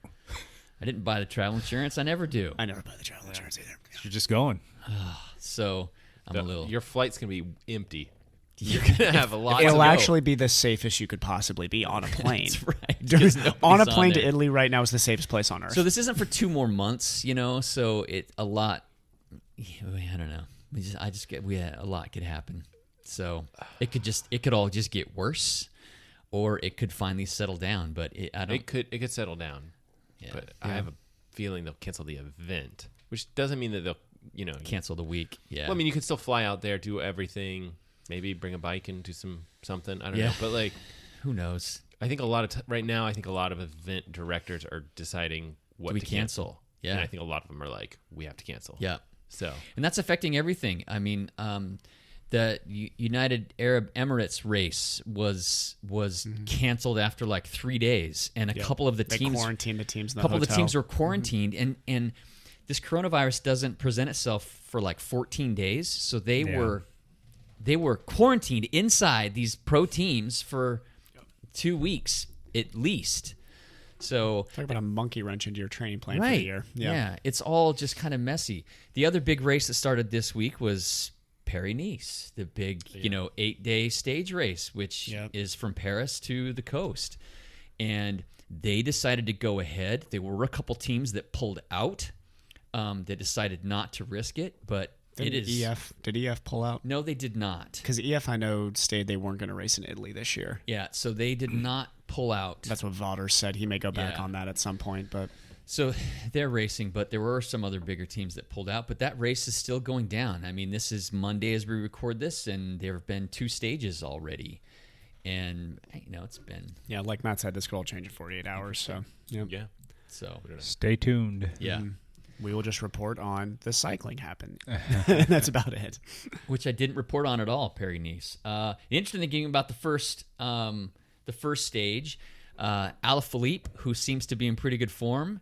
I didn't buy the travel insurance. I never do. I never buy the travel insurance either. you're just going. So I'm a little. Your flight's gonna be empty. You're gonna have a lot. It'll to go. actually be the safest you could possibly be on a plane. That's right. Dude, 'cause on a nobody's plane to there. Italy right now is the safest place on earth. So this isn't for 2 more months, So a lot. I don't know. A lot could happen. So it could all just get worse, or it could finally settle down. But I don't. It could settle down. Yeah. But I have a feeling they'll cancel the event, which doesn't mean that they'll cancel the week. Yeah. Well, I mean, you could still fly out there, do everything, maybe bring a bike and do something. I don't know, but like, who knows? I think right now, I think a lot of event directors are deciding what Do we to cancel? Yeah. and I think a lot of them are like, we have to cancel. Yeah. So And that's affecting everything. I mean, the United Arab Emirates race was canceled after like 3 days, and a couple of the they teams quarantined the teams. In a the couple of the hotel. teams were quarantined, and this coronavirus doesn't present itself for like 14 days, so they were quarantined inside these pro teams for 2 weeks at least. So Talk about a monkey wrench into your training plan for right, the year. yeah, it's all just kind of messy. The other big race that started this week was Paris-Nice, the big 8-day stage race, which is from Paris to the coast, and they decided to go ahead. There were a couple teams that pulled out. They decided not to risk it, but Did EF pull out? No, they did not. Because EF, I know, stated they weren't going to race in Italy this year. Yeah, so they did not pull out. That's what Vaughters said. He may go back Yeah. on that at some point, but So they're racing, but there were some other bigger teams that pulled out. But that race is still going down. I mean, this is Monday as we record this, and there have been 2 stages already. And, it's been... yeah, like Matt said, this could all change in 48 hours. So yeah. So, Stay tuned. yeah. we will just report on the cycling happened. That's about it. Which I didn't report on at all, Paris-Nice. The interesting thing about the first stage, Alaphilippe, who seems to be in pretty good form,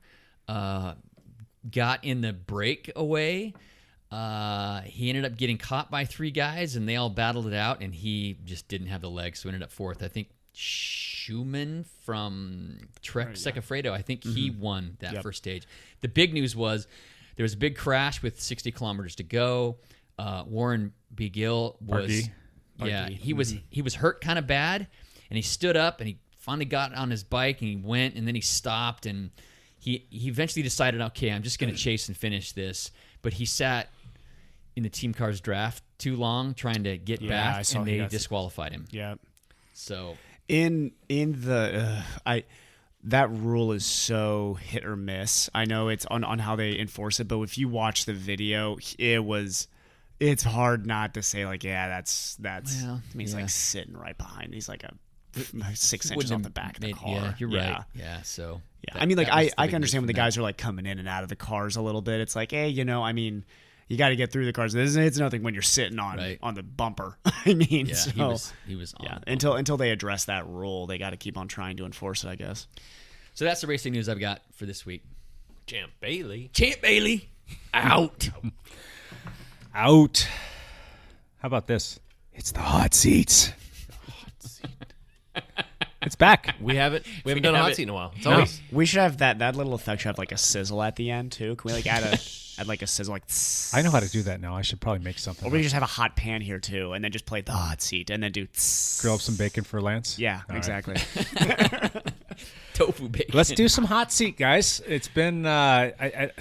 got in the breakaway. He ended up getting caught by 3 guys, and they all battled it out, and he just didn't have the legs, so ended up 4th. I think Schumann from Trek Segafredo, I think he won that first stage. The big news was there was a big crash with 60 kilometers to go. Warren Beagle was... Yeah, he was hurt kind of bad, and he stood up, and he finally got on his bike, and he went, and then he stopped, and he eventually decided, okay, I'm just going to chase and finish this. But he sat in the team car's draft too long trying to get I back, saw and he they got- disqualified him. Yeah. So In the that rule is so hit or miss. I know it's on how they enforce it, but if you watch the video, it's hard not to say like, yeah, that's Well, I mean, he's yeah. like sitting right behind. He's like 6 inches wouldn't off have the back of the made- car. Yeah, you're right. Yeah, so Yeah, that- I mean, like that was the I big can understand when news the from guys are like coming in and out of the cars a little bit. It's like, hey, I mean, you got to get through the cars. It's nothing when you're sitting on the bumper. I mean, Yeah, so, he was on. yeah. Until they address that rule, they got to keep on trying to enforce it, I guess. So that's the racing news I've got for this week. Champ Bailey. Champ Bailey out. Out. How about this? It's the hot seats. It's back. We haven't done a have hot it. seat in a while. It's No. always We should have that little effect should have like a sizzle at the end too. Can we like add like a sizzle like I know how to do that now. I should probably make something. or we just have a hot pan here too and then just play the hot seat and then do Grill up some bacon for Lance. yeah, All right. exactly. Tofu bacon. Let's do some hot seat, guys. It's been.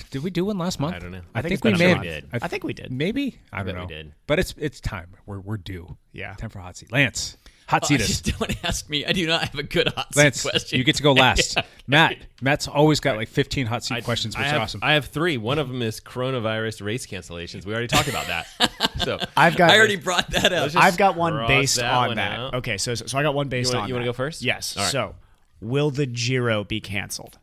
Did we do one last month? I don't know. I think it's we been a may month. have. I think we did. Maybe. I don't bet know. we did. But it's time. We're due. Yeah. Time for hot seat. Lance, Hot seat us. Just don't ask me. I do not have a good hot seat Lance, question. you get to go last. Matt's always got like 15 hot seat questions, which is awesome. I have 3. One of them is coronavirus race cancellations. We already talked about that. So I already brought that up. I've got one cross based that on one that. out. Okay, so I got one based on. You want that. to go first? Yes. All right. So, will the Giro be canceled?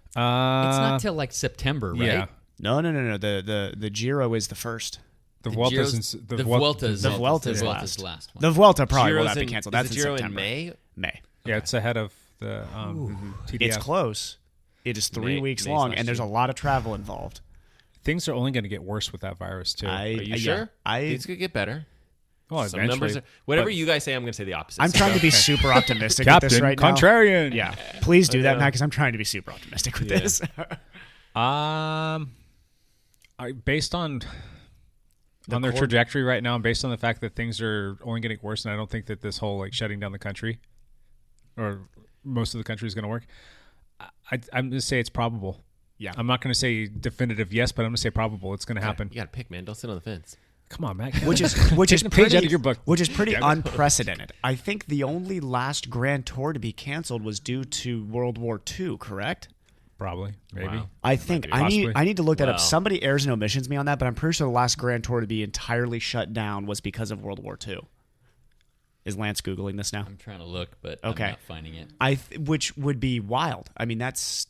It's not till like September, right? Yeah. No. The Giro is the first. The Vuelta's The Vuelta's The Vuelta's last last. one. The Vuelta probably will Giro's not be in- canceled. is That's the Giro in in September. May? Yeah, it's ahead of the TDF. It's close. It is 3 May- weeks May long, slash and there's a June. lot of travel involved. Things are only going to get worse with that virus too. Are you sure? I Things could get better. well, Some eventually, numbers are, whatever but- you guys say, I'm going to say the opposite. I'm So trying go. to be super optimistic with this Captain right now. Contrarian. Yeah, please do I that, know. Matt, because I'm trying to be super optimistic with Yeah. this. Based on their trajectory right now, and based on the fact that things are only getting worse, and I don't think that this whole like shutting down the country or most of the country is going to work. I'm going to say it's probable. Yeah. I'm not going to say definitive yes, but I'm going to say probable. It's going to happen. You got to pick, man. Don't sit on the fence. Come on, Matt. which is Taking a page pretty, out of your book. which is pretty unprecedented. I think the only last Grand Tour to be canceled was due to World War II. Correct? Probably, maybe. Wow. I think be. I Possibly. need to look that up. Wow. Somebody errs and omissions me on that, but I'm pretty sure the last Grand Tour to be entirely shut down was because of World War II. Is Lance Googling this now? I'm trying to look, but Okay. I'm not finding it. Which would be wild. I mean, that's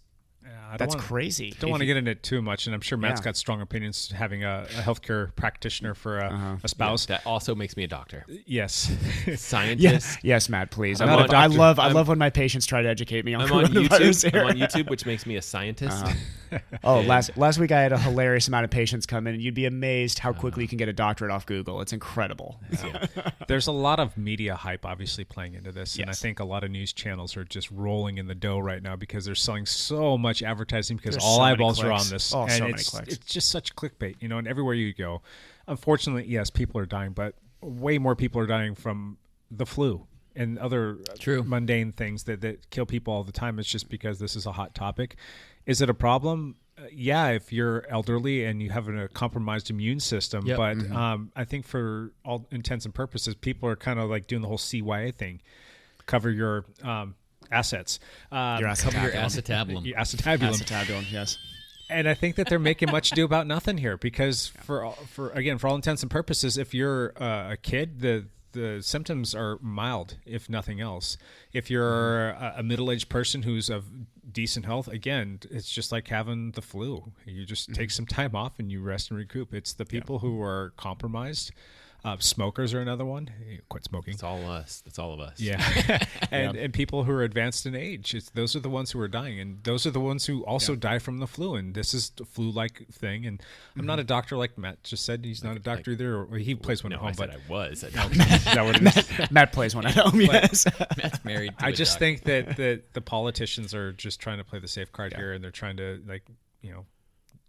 crazy. Don't want to get into it too much, and I'm sure Matt's Yeah. got strong opinions having a healthcare practitioner for a spouse. That also makes me a doctor. Yes. Scientist. Yes, Matt. Please. I'm I not a love, I doctor. love. I love when my patients try to educate me on I'm on coronavirus YouTube. here. I'm on YouTube, which makes me a scientist. Oh, last week I had a hilarious amount of patients come in, and you'd be amazed how quickly you can get a doctorate off Google. It's incredible. There's a lot of media hype obviously playing into this, and I Yes. think a lot of news channels are just rolling in the dough right now because they're selling so much advertising because There's all so many eyeballs are clicks. on this. Oh, and so many it's, clicks. it's just such clickbait, and everywhere you go. Unfortunately, yes, people are dying, but way more people are dying from the flu and other True. mundane things that kill people all the time. It's just because this is a hot topic. Is it a problem? Yeah, if you're elderly and you have a compromised immune system. Yep. But I think for all intents and purposes, people are kind of like doing the whole CYA thing. Cover your assets. Your Cover your acetabulum. acetabulum. Your acetabulum. Acetabulum, yes. And I think that they're making much ado about nothing here because for all intents and purposes, if you're a kid, the symptoms are mild, if nothing else. If you're a middle-aged person who's of decent health, again, it's just like having the flu. You just take some time off and you rest and recoup. It's the people who are compromised. Smokers are another one. Quit smoking. It's all us. That's all of us. Yeah. and people who are advanced in age. Those are the ones who are dying. And those are the ones who also die from the flu. And this is a flu-like thing. And I'm not a doctor like Matt just said. He's not a doctor either. Or he plays one No, at home. I said But I was. is that what it is? Matt plays one at home. Yes. Matt's married to I a just doctor. think that the politicians are just trying to play the safe card here. And they're trying to,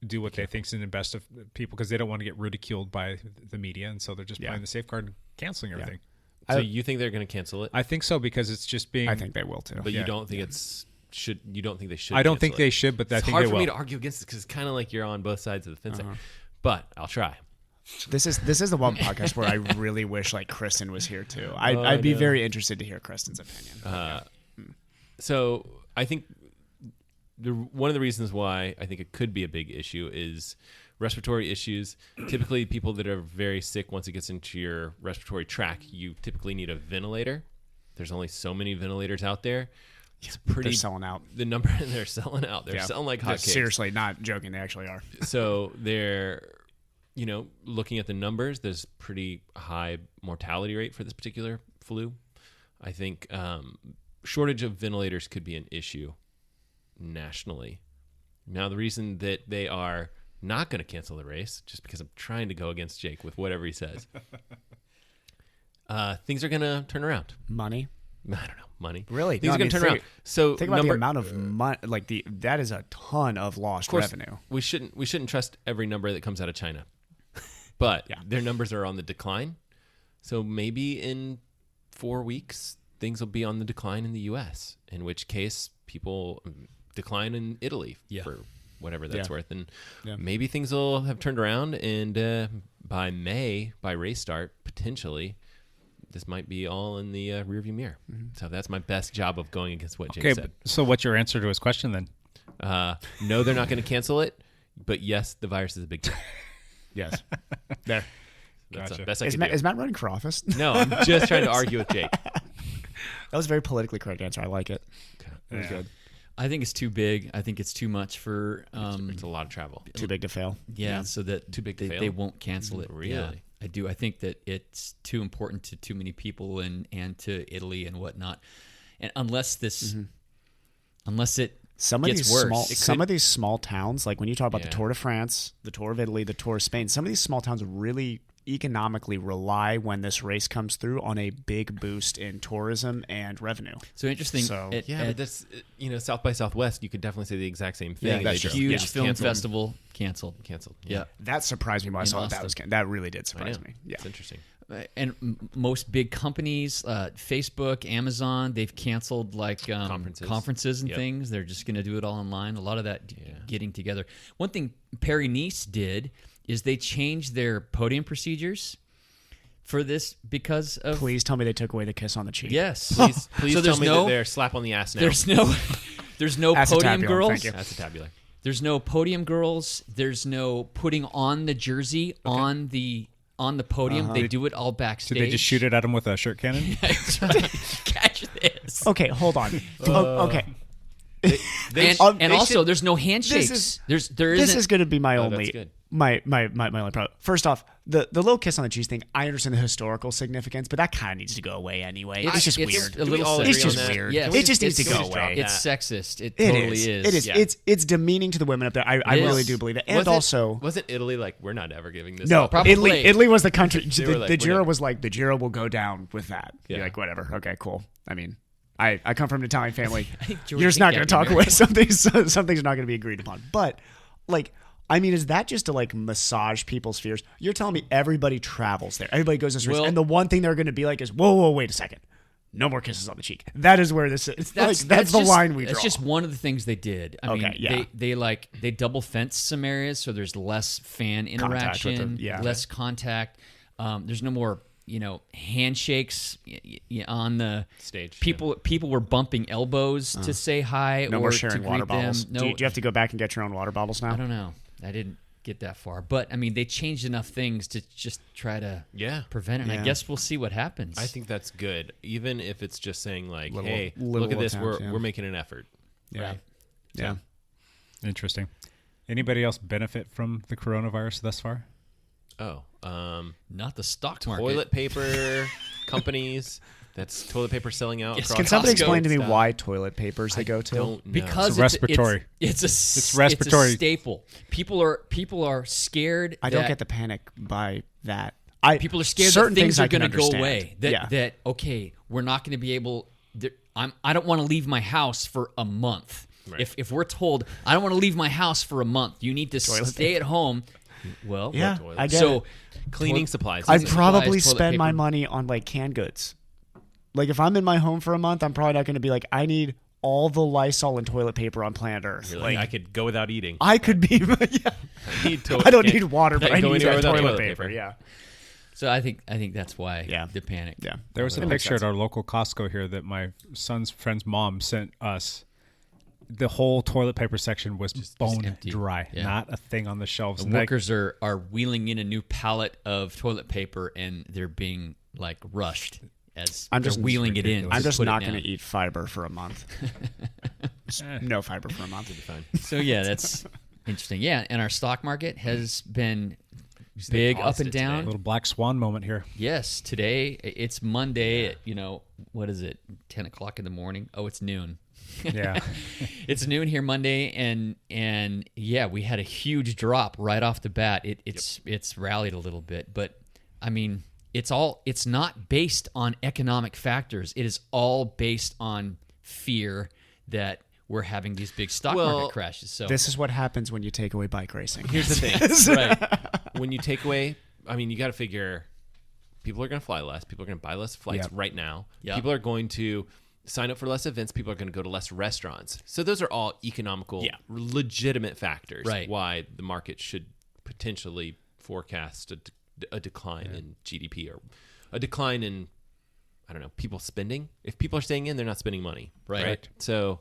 do what they think is in the best of people because they don't want to get ridiculed by the media. And so they're just playing the safe card and canceling everything. So you think they're going to cancel it? I think so because it's just being. I think they will too. But Yeah. you don't think you don't think they should? I don't think cancel it? they should, but I It's think hard they for will. me to argue against it because it's kind of like you're on both sides of the fence. There. But I'll try. This is the one podcast where I really wish like Kristen was here too. I'd be very interested to hear Kristen's opinion. So I think one of the reasons why I think it could be a big issue is respiratory issues. Typically, people that are very sick, once it gets into your respiratory tract, you typically need a ventilator. There's only so many ventilators out there. It's pretty. They're selling out. The number they're selling out. They're selling like hotcakes. Seriously, not joking. They actually are. So they're, looking at the numbers, there's pretty high mortality rate for this particular flu. I think shortage of ventilators could be an issue nationally. Now, the reason that they are not going to cancel the race, just because I'm trying to go against Jake with whatever he says, things are going to turn around. Money. I don't know, money. Really? Things No, are going to I turn mean, around. So Think about the amount of money. That is a ton of lost of course, revenue. we shouldn't trust every number that comes out of China, but their numbers are on the decline. So maybe in 4 weeks things will be on the decline in the U.S. In which case people decline in Italy for whatever that's worth, and maybe things will have turned around. And by May, by race start, potentially this might be all in the rearview mirror. So that's my best job of going against what Jake Okay, said. so what's your answer to his question then? No, they're not going to cancel it, but yes, the virus is a big deal. Yes. There. That's Gotcha. the best I Is can Matt, do. is Matt running for office? No, I'm just trying to argue with Jake. That was a very politically correct answer. I like it. It was good. I think it's too big. I think it's too much for It's a lot of travel. Too big to fail. so that Too big to fail? they won't cancel it. Really? Yeah, I do. I think that it's too important to too many people and to Italy and whatnot. And unless it Some of gets these worse. small, It some could- of these small towns, like when you talk about the Yeah. Tour de France, the Tour of Italy, the Tour of Spain, some of these small towns really economically rely when this race comes through on a big boost in tourism and revenue. so interesting. So, Yeah, but that's South by Southwest. You could definitely say the exact same thing. that's They true. Huge just film canceled. festival canceled. Canceled. Yeah. That surprised me when I saw that Austin. was that really did I surprise know. me. Yeah. It's interesting. And most big companies, Facebook, Amazon, they've canceled like conferences and Yep. things. They're just going to do it all online. A lot of that getting together. One thing Paris-Nice did is they changed their podium procedures for this because of Please tell me they took away the kiss on the cheek. yes. Please so tell there's me no that they're slap on the ass now. there's no That's a podium tabulum, girls. thank you. That's a tabular. There's no podium girls. There's no putting on the jersey on the podium. They do it all backstage. Did they just shoot it at him with a shirt cannon? That's right. Catch this. Okay, hold on. Okay. And also, there's no handshakes. There This isn't. is going to be my that's only good. my only problem. First off, the little kiss on the cheese thing, I understand the historical significance, but that kind of needs to go away anyway. It's just weird. A little all sexist. It's agree on just that? weird. Yes. It just needs to It's- go just drop away. that. It's sexist. It It totally is. is. It is. Yeah. It's demeaning to the women up there. I is. really do believe that. And also, wasn't Italy like we're not ever giving this no, up? Probably. Italy was the country. They were like, the we're Giro never- was like the Giro will go down with that. Yeah. You're like whatever. Okay, cool. I mean, I come from an Italian family. George You're just not Hickey going to got talk away. Something's not going to be agreed upon. But like. I mean, is that just to like massage people's fears? You're telling me everybody travels there. Everybody goes to this race. Well- And the one thing they're going to be like is, whoa, wait a second. No more kisses on the cheek. That is where this is. That's the just, line we draw. It's just one of the things they did. I Okay, mean, yeah. they double fenced some areas, so there's less fan Contact with interaction, them, yeah. less contact. There's no more, handshakes on the Stage, People were bumping elbows to say hi. no or more to sharing greet water bottles. them. No, Do you have to go back and get your own water bottles now? I don't know. I didn't get that far, but I mean, they changed enough things to just try to prevent it. And Yeah. I guess we'll see what happens. I think that's good, even if it's just saying like, Little- "Hey, little look at this. attempt, We're making an effort." Right. Yeah. Interesting. Anybody else benefit from the coronavirus thus far? Oh, Not the stock market. toilet paper companies. That's toilet paper selling out. Yes. across Can somebody Costco explain to me stuff. why toilet papers they go to? Don't know. Because It's respiratory. It's respiratory. It's a staple. People are scared. I don't that- get the panic by that. People are scared certain that things I are can going to go understand. away. Yeah. That okay, we're not going to be able. I don't want to leave my house for a month. Right. If we're told I don't want to leave my house for a month, you need to stay at home. Well, Yeah, toilet. I get so it. Cleaning supplies. I'd supplies, probably toilet spend my paper. money on like canned goods. Like if I'm in my home for a month, I'm probably not going to be like, I need all the Lysol and toilet paper on planet Earth. You're like, I could go without eating. I could be. Yeah. I need to- I don't can't- need water, but can't I go need anywhere that without toilet paper. Yeah. So I think that's why Yeah. the panic. Yeah. There was a That makes picture at sense. our local Costco here that my son's friend's mom sent us. The whole toilet paper section was bone empty. dry, Yeah. not a thing on the shelves. The And like, workers are wheeling in a new pallet of toilet paper and they're being like rushed as I'm they're just wheeling it in. I'm to just put it not going down. to eat fiber for a month. Just no fiber for a month. Fine. So yeah, that's interesting. Yeah, and our stock market has been big up paused and it today. down. little black swan moment here. Yes, today it's Monday. At, what is it? 10 o'clock in the morning. Oh, it's noon. Yeah. It's noon here Monday, and yeah, we had a huge drop right off the bat. It's rallied a little bit, but I mean, it's not based on economic factors. It is all based on fear that we're having these big stock market crashes. So This is what happens when you take away bike racing. Here's the thing. right. When you take away, I mean, you got to figure people are going to fly less. People are going to buy less flights Yep. right now. Yep. People are going to sign up for less events. People are going to go to less restaurants. So those are all economical, legitimate factors Right. why the market should potentially forecast a decline in GDP or a decline in I don't know, people spending. If people are staying in, they're not spending money. Right. So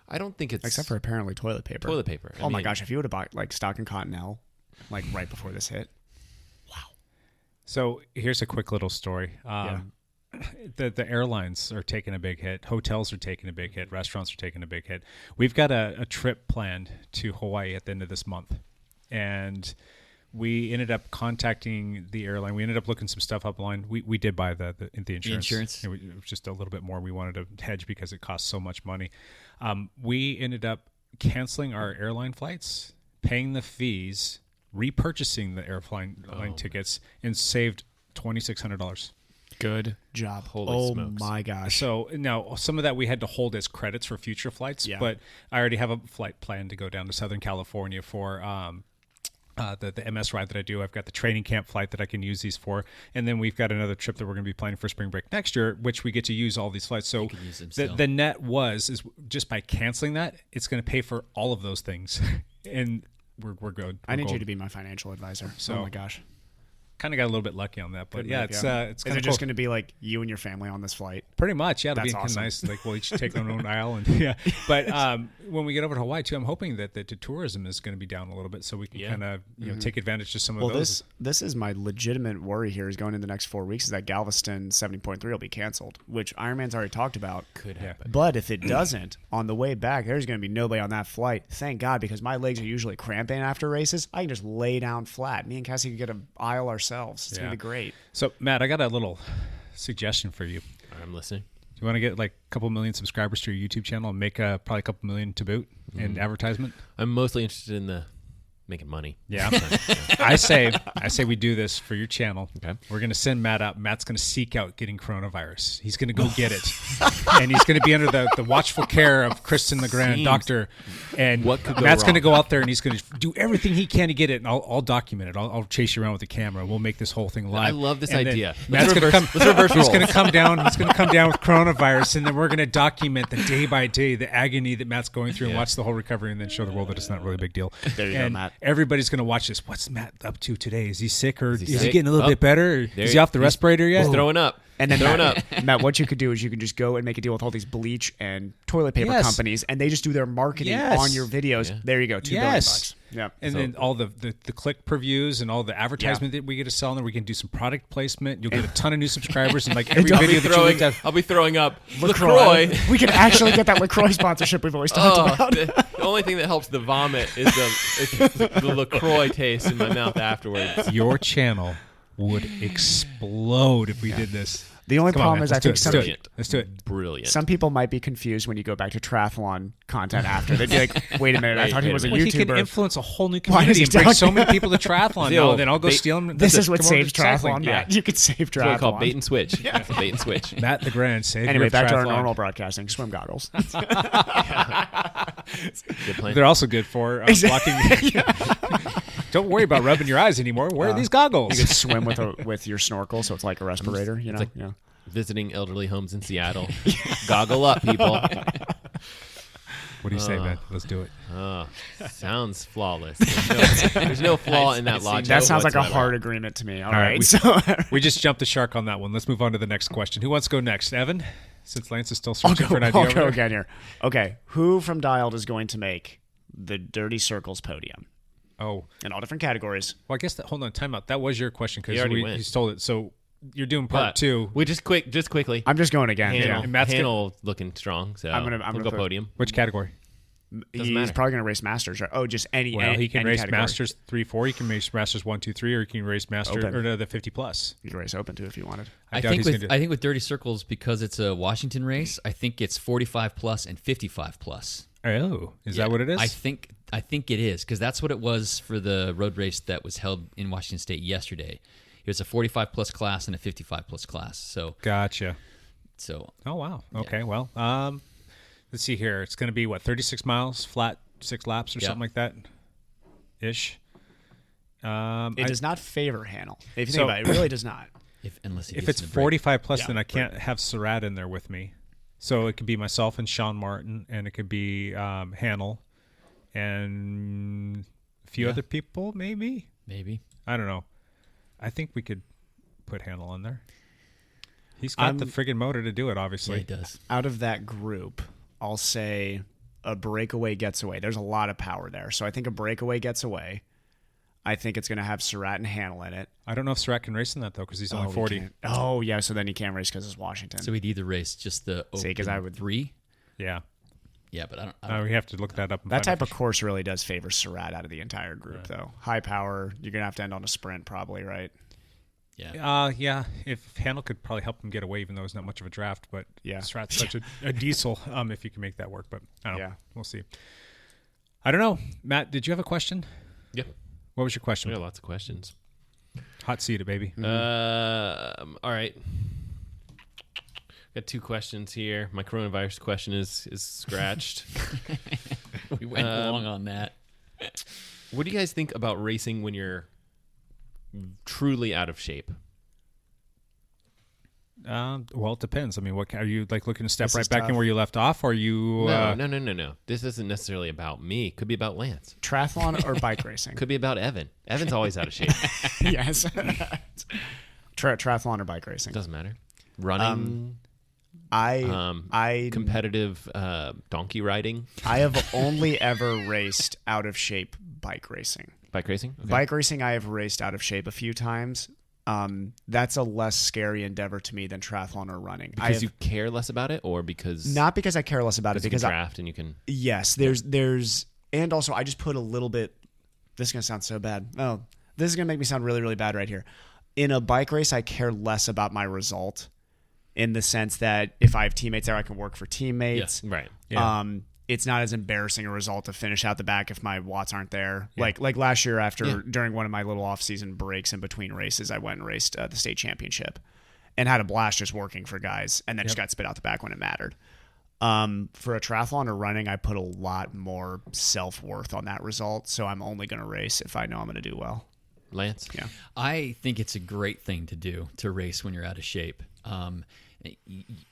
I don't think it's Except for apparently toilet paper. toilet paper. Oh my gosh, if you would have bought like stock and Cottonelle, like right before this hit. So here's a quick little story. The airlines are taking a big hit. Hotels are taking a big hit. Restaurants are taking a big hit. We've got a trip planned to Hawaii at the end of this month. And we ended up contacting the airline. We ended up looking some stuff up online. We did buy the insurance. It was just a little bit more. We wanted to hedge because it costs so much money. We ended up canceling our airline flights, paying the fees, repurchasing the airline tickets, and saved $2,600. Good job. Holy smokes. My gosh. So now some of that we had to hold as credits for future flights, but I already have a flight planned to go down to Southern California for the MS ride that I do. I've got the training camp flight that I can use these for, and then we've got another trip that we're going to be planning for spring break next year, which we get to use all these flights. So the net is just by canceling that, it's going to pay for all of those things, and we're good. I need you to be my financial advisor. So, oh my gosh. Kind of got a little bit lucky on that, but it's Is kind it of just going to be like you and your family on this flight? Pretty much, yeah. It'll That's be awesome. nice. Like we'll each take our own aisle, and But when we get over to Hawaii too, I'm hoping that the tourism is going to be down a little bit, so we can kind of take advantage of some of those. This is my legitimate worry here. Is going in the next 4 weeks is that Galveston 70.3 will be canceled, which Ironman's already talked about. Could happen. But if it doesn't, on the way back, there's going to be nobody on that flight. Thank God, because my legs are usually cramping after races. I can just lay down flat. Me and Cassie can get an aisle ourselves. It's going to be great. So, Matt, I got a little suggestion for you. I'm listening. Do you want to get like a couple million subscribers to your YouTube channel and make probably a couple million to boot in advertisement? I'm mostly interested in the making money. Yeah. I say we do this for your channel. Okay. We're going to send Matt out. Matt's going to seek out getting coronavirus. He's going to go get it. And he's going to be under the watchful care of Kristen LeGrand, doctor. And What could go Matt's going to wrong? go out there and he's going to do everything he can to get it. And I'll document it. I'll chase you around with the camera. We'll make this whole thing live. I love this And then idea. Matt's going to come. Let's reverse He's going roles. to come down. He's going to come down with coronavirus, and then we're going to document the day by day, the agony that Matt's going through, and watch the whole recovery, and then show the world that it's not really a big deal. There you go, Matt. Everybody's going to watch this. What's Matt up to today? Is he sick, or is he sick? getting a little bit better? Is he off the respirator yet? He's throwing up. And then throwing Matt, up. Matt, what you could do is you can just go and make a deal with all these bleach and toilet paper Yes. companies, and they just do their marketing Yes. on your videos. There you go, $2 billion. Yes. Yeah. And then all the click previews and all the advertisement that we get to sell, and then we can do some product placement. You'll get a ton of new subscribers, and like every video that you look at. I'll be throwing up LaCroix. We can actually get that LaCroix sponsorship we've always talked about. The only thing that helps the vomit is the LaCroix taste in my mouth afterwards. Your channel would explode if we did this. The only Come on, problem man. is I Let's do think it. some, Let's do it. Let's do it. Brilliant. some people might be confused when you go back to triathlon content after. They'd be like, wait a minute, I thought he was a Well, he can YouTuber. influence a whole new Why community is he and bring so talking- many people to triathlon. Yo, Then I'll go they- steal them. This is what Come over saves to cycling. triathlon, Matt. You could save That's what I call triathlon. bait and switch. It's a bait and switch. Matt LeGrand, save Anyway, your back to our triathlon. normal broadcasting. Swim goggles. Good plan. They're also good for blocking. Don't worry about rubbing your eyes anymore. Wear these goggles. You could swim with your snorkel, so it's like a respirator. You know. like- yeah. Visiting elderly homes in Seattle. Goggle up, people. What do you say, man? Let's do it. Sounds flawless. There's no flaw in that logic. That sounds like a whatsoever. hard agreement to me. All right, right. So We just jumped the shark on that one. Let's move on to the next question. Who wants to go next? Evan? Since Lance is still I'll searching go, for an idea. I'll over go there. again here. Okay. Who from Dialed is going to make the Dirty Circles podium Oh, in all different categories? well, I guess hold on, time out. That was your question He because already went. you stole it. So you're doing part But two. We just quickly. I'm just going again. Hanel, Yeah. And Matt's Hanel looking strong, so I'm gonna we'll go put- podium. Which category? He's matter. probably going to race Masters. Right? Oh, just any. Well, he can any race category. Masters 3-4. He can race Masters 1-2-3, or he can race Master Open. or the 50 plus. You can race Open too if you wanted. I I doubt think he's with gonna do- I think with Dirty Circles, because it's a Washington race, I think it's 45 plus and 55 plus. Oh, is that what it is? I think it is, because that's what it was for the road race that was held in Washington State yesterday. It was a 45 plus class and a 55 plus class. So Gotcha. oh wow. Okay. Well, let's see here. It's going to be 36 miles, flat 6 laps or Yeah. something like that, ish. It does not favor Hanel. If you So- think about it, it really does not. unless he If gets it's in the break. 45 plus, Yeah, then I can't have Surratt in there with me. So it could be myself and Sean Martin, and it could be Hanel and a few other people, maybe. maybe. I don't know. I think we could put Hanel in there. He's got the friggin' motor to do it, obviously. Yeah, he does. Out of that group, I'll say a breakaway gets away. There's a lot of power there. So I think a breakaway gets away. I think it's going to have Surratt and Hamill in it. I don't know if Surratt can race in that, though, because he's only 40. Oh, yeah, so then he can't race because it's Washington. So he'd either race just the open 3. Yeah. Yeah, but I don't we have to look that up. That type of course really does favor Surratt out of the entire group, though. High power, you're going to have to end on a sprint probably, right? Yeah. Yeah. If Handel could probably help him get away, even though it's not much of a draft, but Surratt's such a diesel. If you can make that work, but I don't know. We'll see. I don't know. Matt, did you have a question? Yep. What was your question? We got lots of questions. Hot seat it, baby. All right. Got 2 questions here. My coronavirus question is scratched. We went long on that. What do you guys think about racing when you're truly out of shape? Well, it depends. I mean, what are you like looking to step right back in where you left off? Or are you? No. This isn't necessarily about me. Could be about Lance. Triathlon or bike racing? Could be about Evan. Evan's always out of shape. Yes. Triathlon or bike racing? Doesn't matter. Running. I competitive donkey riding. I have only ever raced out of shape bike racing. Bike racing? Okay. Bike racing, I have raced out of shape a few times. That's a less scary endeavor to me than triathlon or running. Because you care less about it, or because not because I care less about it, because you can draft and you can. Yes, there's and also I just put a little bit. This is gonna sound so bad. Oh, this is gonna make me sound really, really bad right here. In a bike race, I care less about my result, in the sense that if I have teammates there, I can work for teammates. Yeah, right. Yeah. It's not as embarrassing a result to finish out the back if my watts aren't there. Yeah. Like last year during one of my little off-season breaks in between races, I went and raced the state championship and had a blast just working for guys, and then just got spit out the back when it mattered. For a triathlon or running, I put a lot more self-worth on that result, so I'm only going to race if I know I'm going to do well. Lance? Yeah. I think it's a great thing to do, to race when you're out of shape.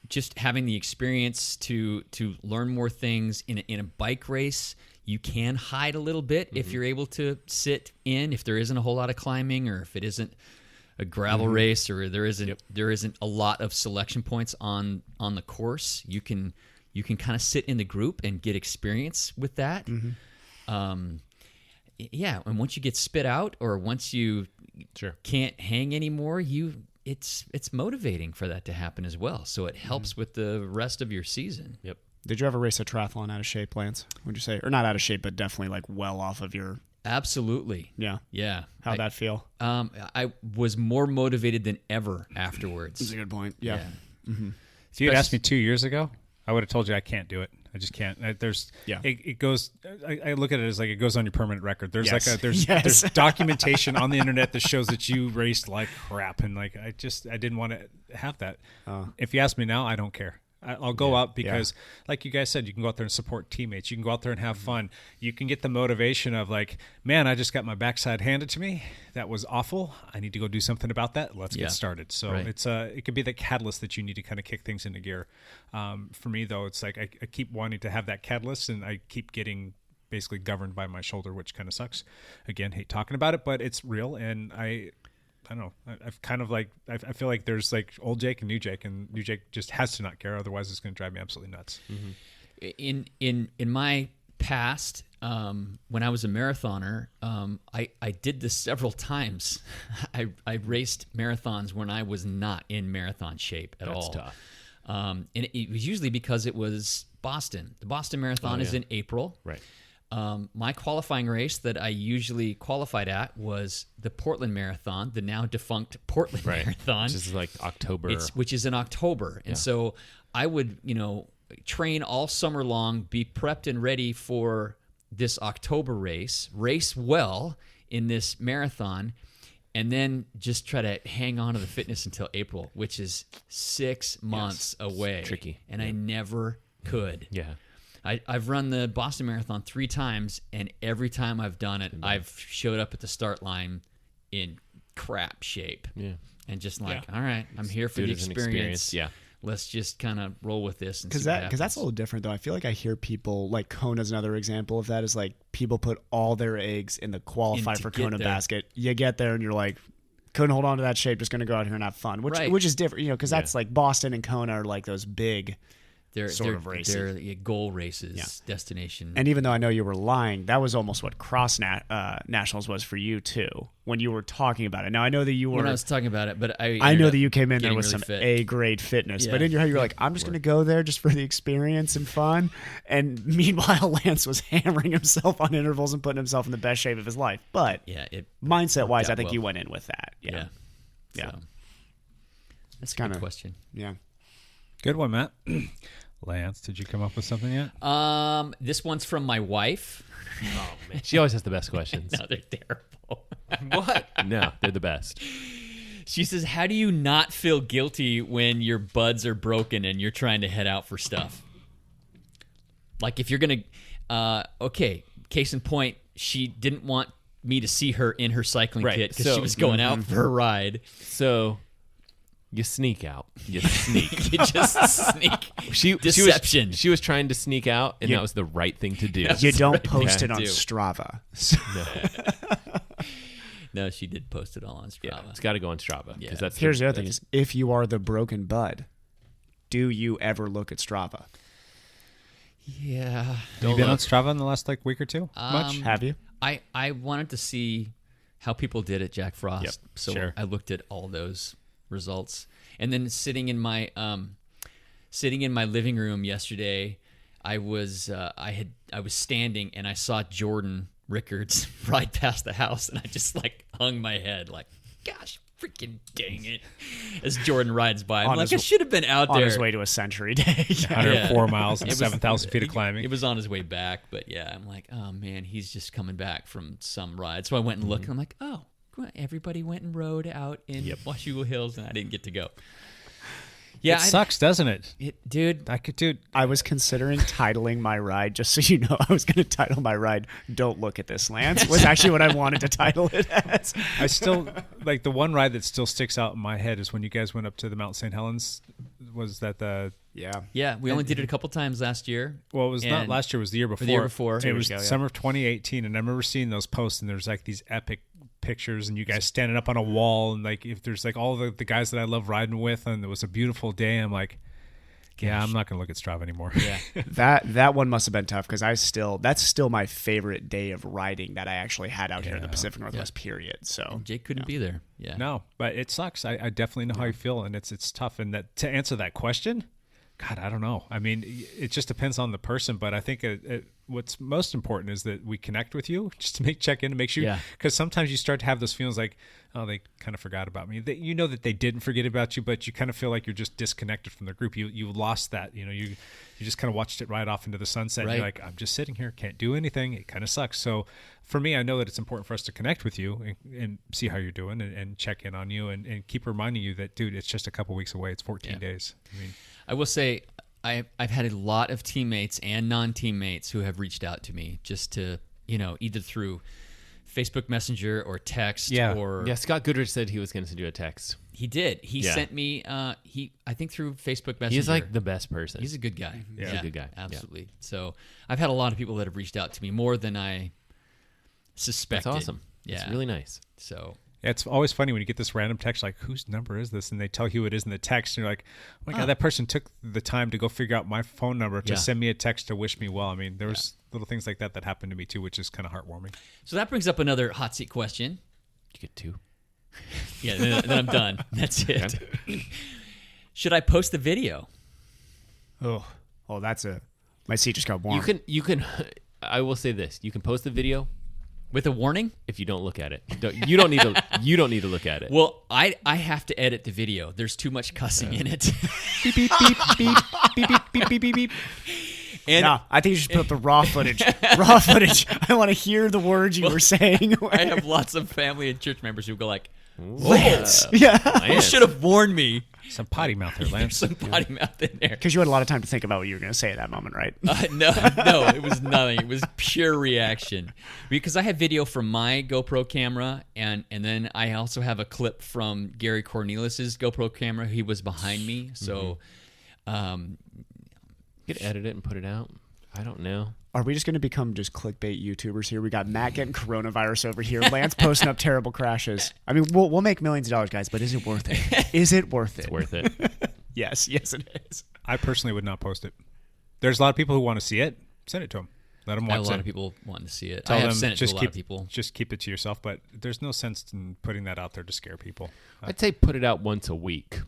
Just having the experience to learn more things in a bike race, you can hide a little bit if you're able to sit in, if there isn't a whole lot of climbing, or if it isn't a gravel race, or there isn't a lot of selection points on the course. You can kind of sit in the group and get experience with that. Yeah, and once you get spit out, or once you can't hang anymore, it's motivating for that to happen as well. So it helps with the rest of your season. Yep. Did you ever race a triathlon out of shape, Lance? Would you say, or not out of shape, but definitely like well off of your? Absolutely. Yeah. Yeah. How'd that feel? I was more motivated than ever afterwards. That's a good point. Yeah. If you had asked me 2 years ago, I would have told you I can't do it. I just can't. It goes. I look at it as like it goes on your permanent record. There's there's documentation on the internet that shows that you raced like crap, and like I didn't want to have that. If you ask me now, I don't care. I'll go out because, like you guys said, you can go out there and support teammates. You can go out there and have fun. You can get the motivation of like, man, I just got my backside handed to me. That was awful. I need to go do something about that. Let's get started. So it could be the catalyst that you need to kind of kick things into gear. For me, though, it's like I keep wanting to have that catalyst, and I keep getting basically governed by my shoulder, which kind of sucks. Again, hate talking about it, but it's real, and I don't know. I've kind of like I feel like there's like old Jake and new Jake, and new Jake just has to not care. Otherwise, it's going to drive me absolutely nuts. In my past, when I was a marathoner, I did this several times. I raced marathons when I was not in marathon shape at all. That's tough. And it was usually because it was Boston. The Boston Marathon is in April. Right. My qualifying race that I usually qualified at was the Portland Marathon, the now defunct Portland Marathon. Which is like October. Which is in October. And so I would, train all summer long, be prepped and ready for this October race well in this marathon, and then just try to hang on to the fitness until April, which is 6 months away. It's tricky. And I never could. Yeah. I've run the Boston Marathon 3 times, and every time I've done it, I've showed up at the start line in crap shape. Yeah. And just like, all right, I'm here for the experience. Yeah. Let's just kind of roll with this. Because that's a little different, though. I feel like I hear people, like Kona's another example of that, is like people put all their eggs in the qualify for Kona basket. You get there, and you're like, couldn't hold on to that shape, just going to go out here and have fun, which is different, because that's like Boston and Kona are like those big sort of races. They're goal races, destination. And even though I know you were lying, that was almost what cross nationals was for you too, when you were talking about it. Now I know that you were. When I was talking about it, but I know that you came in there with really some fit. A-grade fitness, Yeah. but in your head you were like, I'm just going to go there just for the experience and fun. And meanwhile, Lance was hammering himself on intervals and putting himself in the best shape of his life. But mindset-wise, I think well. you went in with that. Yeah. So, that's kinda- a good question. Yeah. Good one, Matt. Lance, did you come up with something yet? This one's from my wife. Oh man, she always has the best questions. No, they're terrible. What? No, they're the best. She says, how do you not feel guilty when your buds are broken and you're trying to head out for stuff? Like if you're going to, okay, case in point, she didn't want me to see her in her cycling kit because she was going out for a ride. So you sneak out. You sneak. You just sneak. Deception. She was trying to sneak out, and that was the right thing to do. You don't post it on Strava. No, she did post it all on Strava. Yeah, it's got to go on Strava. Yeah. That's Here's the other thing is, if you are the broken bud, do you ever look at Strava? Yeah. Have you been on Strava in the last week or two? Much? Have you? I wanted to see how people did at Jack Frost. Yep, So sure. I looked at all those results. And then sitting in my living room yesterday, I was standing and I saw Jordan Rickards ride past the house, and I just hung my head like, gosh, freaking dang it, as Jordan rides by. I'm like, I should have been out there. On his way to a Century Day. 104 miles and 7,000 feet of climbing. It was on his way back, but yeah, I'm like, oh man, he's just coming back from some ride. So I went and looked, and I'm like, oh, everybody went and rode out in Washougal Hills, and I didn't get to go. Yeah, it sucks, doesn't it? Dude. I was considering titling my ride, just so you know, I was going to title my ride, Don't Look at This, Lance, was actually what I wanted to title it as. I still, the one ride that still sticks out in my head is when you guys went up to the Mount St. Helens. Was that the... Yeah, we only did it a couple times last year. Well, it was not last year, it was the year before. The year before. It was summer of 2018, and I remember seeing those posts, and there's these epic pictures, and you guys standing up on a wall, and if there's all the guys that I love riding with, and it was a beautiful day, I'm like, yeah, I'm not gonna look at Strava anymore. Yeah. that one must have been tough, because that's still my favorite day of riding that I actually had out here in the Pacific Northwest period. So and Jake couldn't be there. Yeah. No, but it sucks. I definitely know how you feel, and it's tough. And that to answer that question, God, I don't know. I mean, it just depends on the person, but I think what's most important is that we connect with you, just to check in and make sure, because sometimes you start to have those feelings like, oh, they kind of forgot about me. You know that they didn't forget about you, but you kind of feel like you're just disconnected from the group. You lost that. You just kind of watched it ride off into the sunset. Right. And you're like, I'm just sitting here, can't do anything. It kind of sucks. So for me, I know that it's important for us to connect with you and see how you're doing and check in on you and keep reminding you that, dude, it's just a couple weeks away. It's 14 days. I mean, I will say I've had a lot of teammates and non-teammates who have reached out to me just to, either through Facebook Messenger or text or... Yeah, Scott Goodrich said he was going to do a text. He did. He sent me, I think through Facebook Messenger. He's the best person. He's a good guy. He's a good guy. Absolutely. Yeah. So I've had a lot of people that have reached out to me, more than I suspected. That's awesome. Yeah. It's really nice. So... It's always funny when you get this random text like, whose number is this? And they tell you who it is in the text. And you're like, oh my God, that person took the time to go figure out my phone number to send me a text to wish me well. I mean, there was little things like that happened to me too, which is kind of heartwarming. So that brings up another hot seat question. You get two. Yeah, then I'm done. That's it. Should I post the video? Oh, my seat just got warm. You can, I will say this. You can post the video with a warning if you don't look at it. You don't need to look at it. Well, I have to edit the video. There's too much cussing in it. Beep, beep, beep, beep, beep, beep, beep, beep, beep, beep. And I think you should put up the raw footage. Raw footage. I want to hear the words you were saying. I have lots of family and church members who go like, Lance. You should have warned me. Some potty mouth there, Lance. There's some potty mouth in there. Because you had a lot of time to think about what you were going to say at that moment, right? No, it was nothing. It was pure reaction. Because I have video from my GoPro camera, and then I also have a clip from Gary Cornelius's GoPro camera. He was behind me, so... You could edit it and put it out. I don't know. Are we just going to become just clickbait YouTubers here? We got Matt getting coronavirus over here. Lance posting up terrible crashes. I mean, we'll make millions of dollars, guys, but is it worth it? Is it worth it? It's worth it. Yes, it is. I personally would not post it. There's a lot of people who want to see it. Send it to them. Let them I watch have a lot it. of people wanting to see it. Tell I have them sent it to just a lot keep of people. just keep it to yourself. But there's no sense in putting that out there to scare people. I'd say put it out once a week.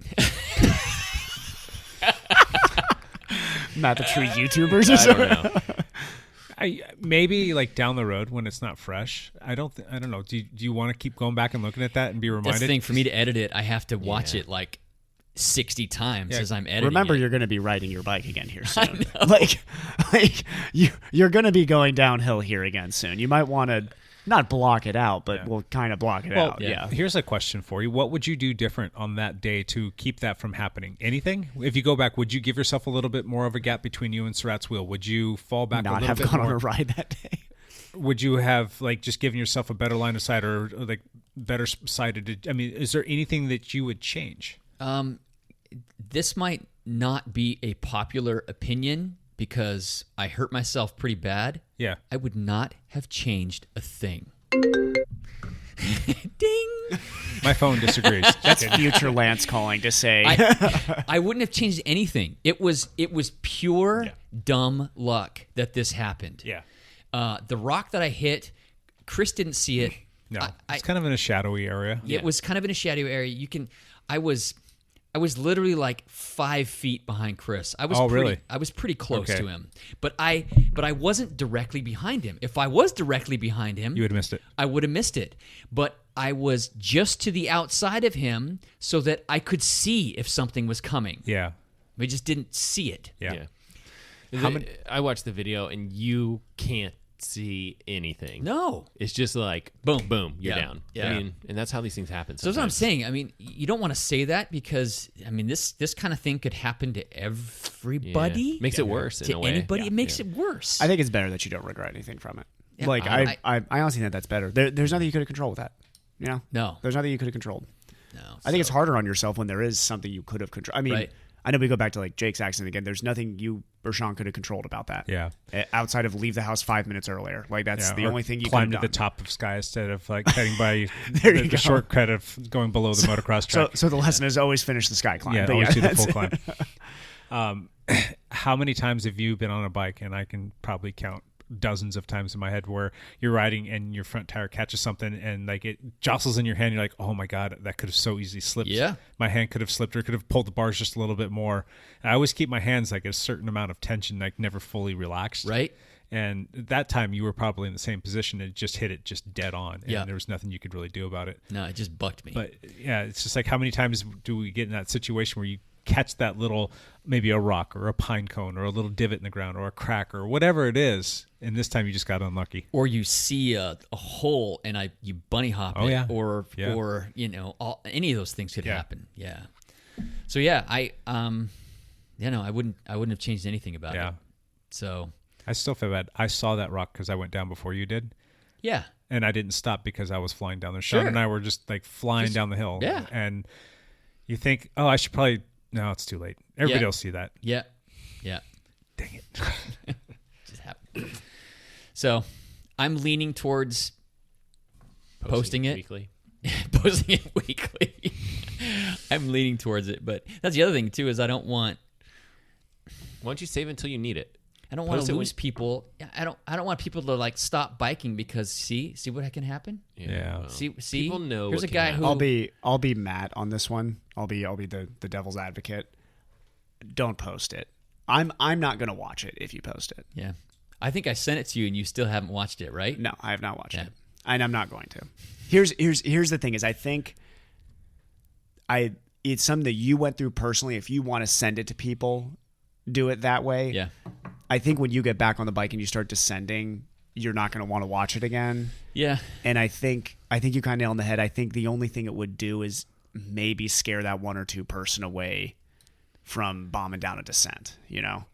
Not the true YouTubers. I don't know. Maybe like down the road when it's not fresh. I don't know. Do you want to keep going back and looking at that and be reminded? That's the thing. For me to edit it, I have to watch it like 60 times as I'm editing. Remember, it. you're going to be riding your bike again here soon. Like you're going to be going downhill here again soon. You might want to not block it out, but we'll kind of block it out. Yeah. Here's a question for you. What would you do different on that day to keep that from happening? Anything? If you go back, would you give yourself a little bit more of a gap between you and Surratt's wheel? Would you fall back a Not little have bit gone more? on a ride that day. Would you have like just given yourself a better line of sight or like better sighted? I mean, is there anything that you would change? This might not be a popular opinion because I hurt myself pretty bad. Yeah. I would not have changed a thing. Ding! My phone disagrees. That's future Lance calling to say. I wouldn't have changed anything. It was pure dumb luck that this happened. Yeah. The rock that I hit, Chris didn't see it. No, it's kind of in a shadowy area. It was kind of in a shadowy area. I was literally like 5 feet behind Chris. I was really? I was pretty close to him. But I wasn't directly behind him. If I was directly behind him, You would have missed it. I would have missed it. But I was just to the outside of him so that I could see if something was coming. Yeah. I just didn't see it. Yeah. I watched the video and you can't see anything. No. It's just like Boom. boom, you're Yeah. down. Yeah. I mean, and that's how these things happen. So that's what I'm sometimes. saying. I mean, you don't want to say that because I mean this kind of thing could happen to everybody. Yeah. Makes it worse in to a way. anybody. It makes it worse. I think it's better that you don't regret anything from it. Yeah, Like I- I honestly think that's better. There's nothing you could have controlled with that. You know? No. There's nothing you could have controlled. No. I think it's harder on yourself when there is something you could have controlled. I mean, Right. I know we go back to like Jake's accident again. There's nothing you or Sean could have controlled about that. Yeah. Outside of leave the house 5 minutes earlier. Like that's Yeah, the or only thing you climb could to have the done. top of Sky instead of like heading by There you the go. shortcut of going below the motocross track. So the lesson is always finish the sky climb. Yeah, But always do the full that's- climb. How many times have you been on a bike? And I can probably count dozens of times in my head where you're riding and your front tire catches something and like it jostles in your hand. You're like, oh my God, that could have so easily slipped. Yeah. My hand could have slipped or could have pulled the bars just a little bit more. And I always keep my hands like at a certain amount of tension, like never fully relaxed. Right. And that time you were probably in the same position and just hit it just dead on. And there was nothing you could really do about it. No, it just bucked me. But yeah, it's just like how many times do we get in that situation where you catch that little, maybe a rock or a pine cone or a little divot in the ground or a crack or whatever it is, and this time you just got unlucky. Or you see a hole and you bunny hop it, yeah. or Yeah. or you know any of those things could Yeah. happen. Yeah. So yeah, I wouldn't have changed anything about Yeah. it. So I still feel bad. I saw that rock because I went down before you did, yeah, and I didn't stop because I was flying down there. Sean Sure. and I were just like flying down the hill. yeah. And you think, oh, I should probably. No, it's too late. Everybody Yeah. will see that. yeah. Dang it. Just happened. So I'm leaning towards posting it. weekly. Posting it weekly. I'm leaning towards it, but that's the other thing too is I don't want Why don't you save until you need it? want Post to it lose people. I don't want people to like stop biking because see what can happen. Yeah. well, See, people know. Here's what a can guy happen. who I'll be Matt on this one. I'll be the devil's advocate. Don't post it. I'm not gonna watch it if you post it. Yeah, I think I sent it to you and you still haven't watched it, right? No, I have not watched Yeah. it, and I'm not going to. Here's the thing: is I think it's something that you went through personally. If you want to send it to people, do it that way. Yeah. I think when you get back on the bike and you start descending, you're not going to want to watch it again. Yeah. And I think you kind of nailed on the head. I think the only thing it would do is maybe scare that one or two person away from bombing down a descent, you know,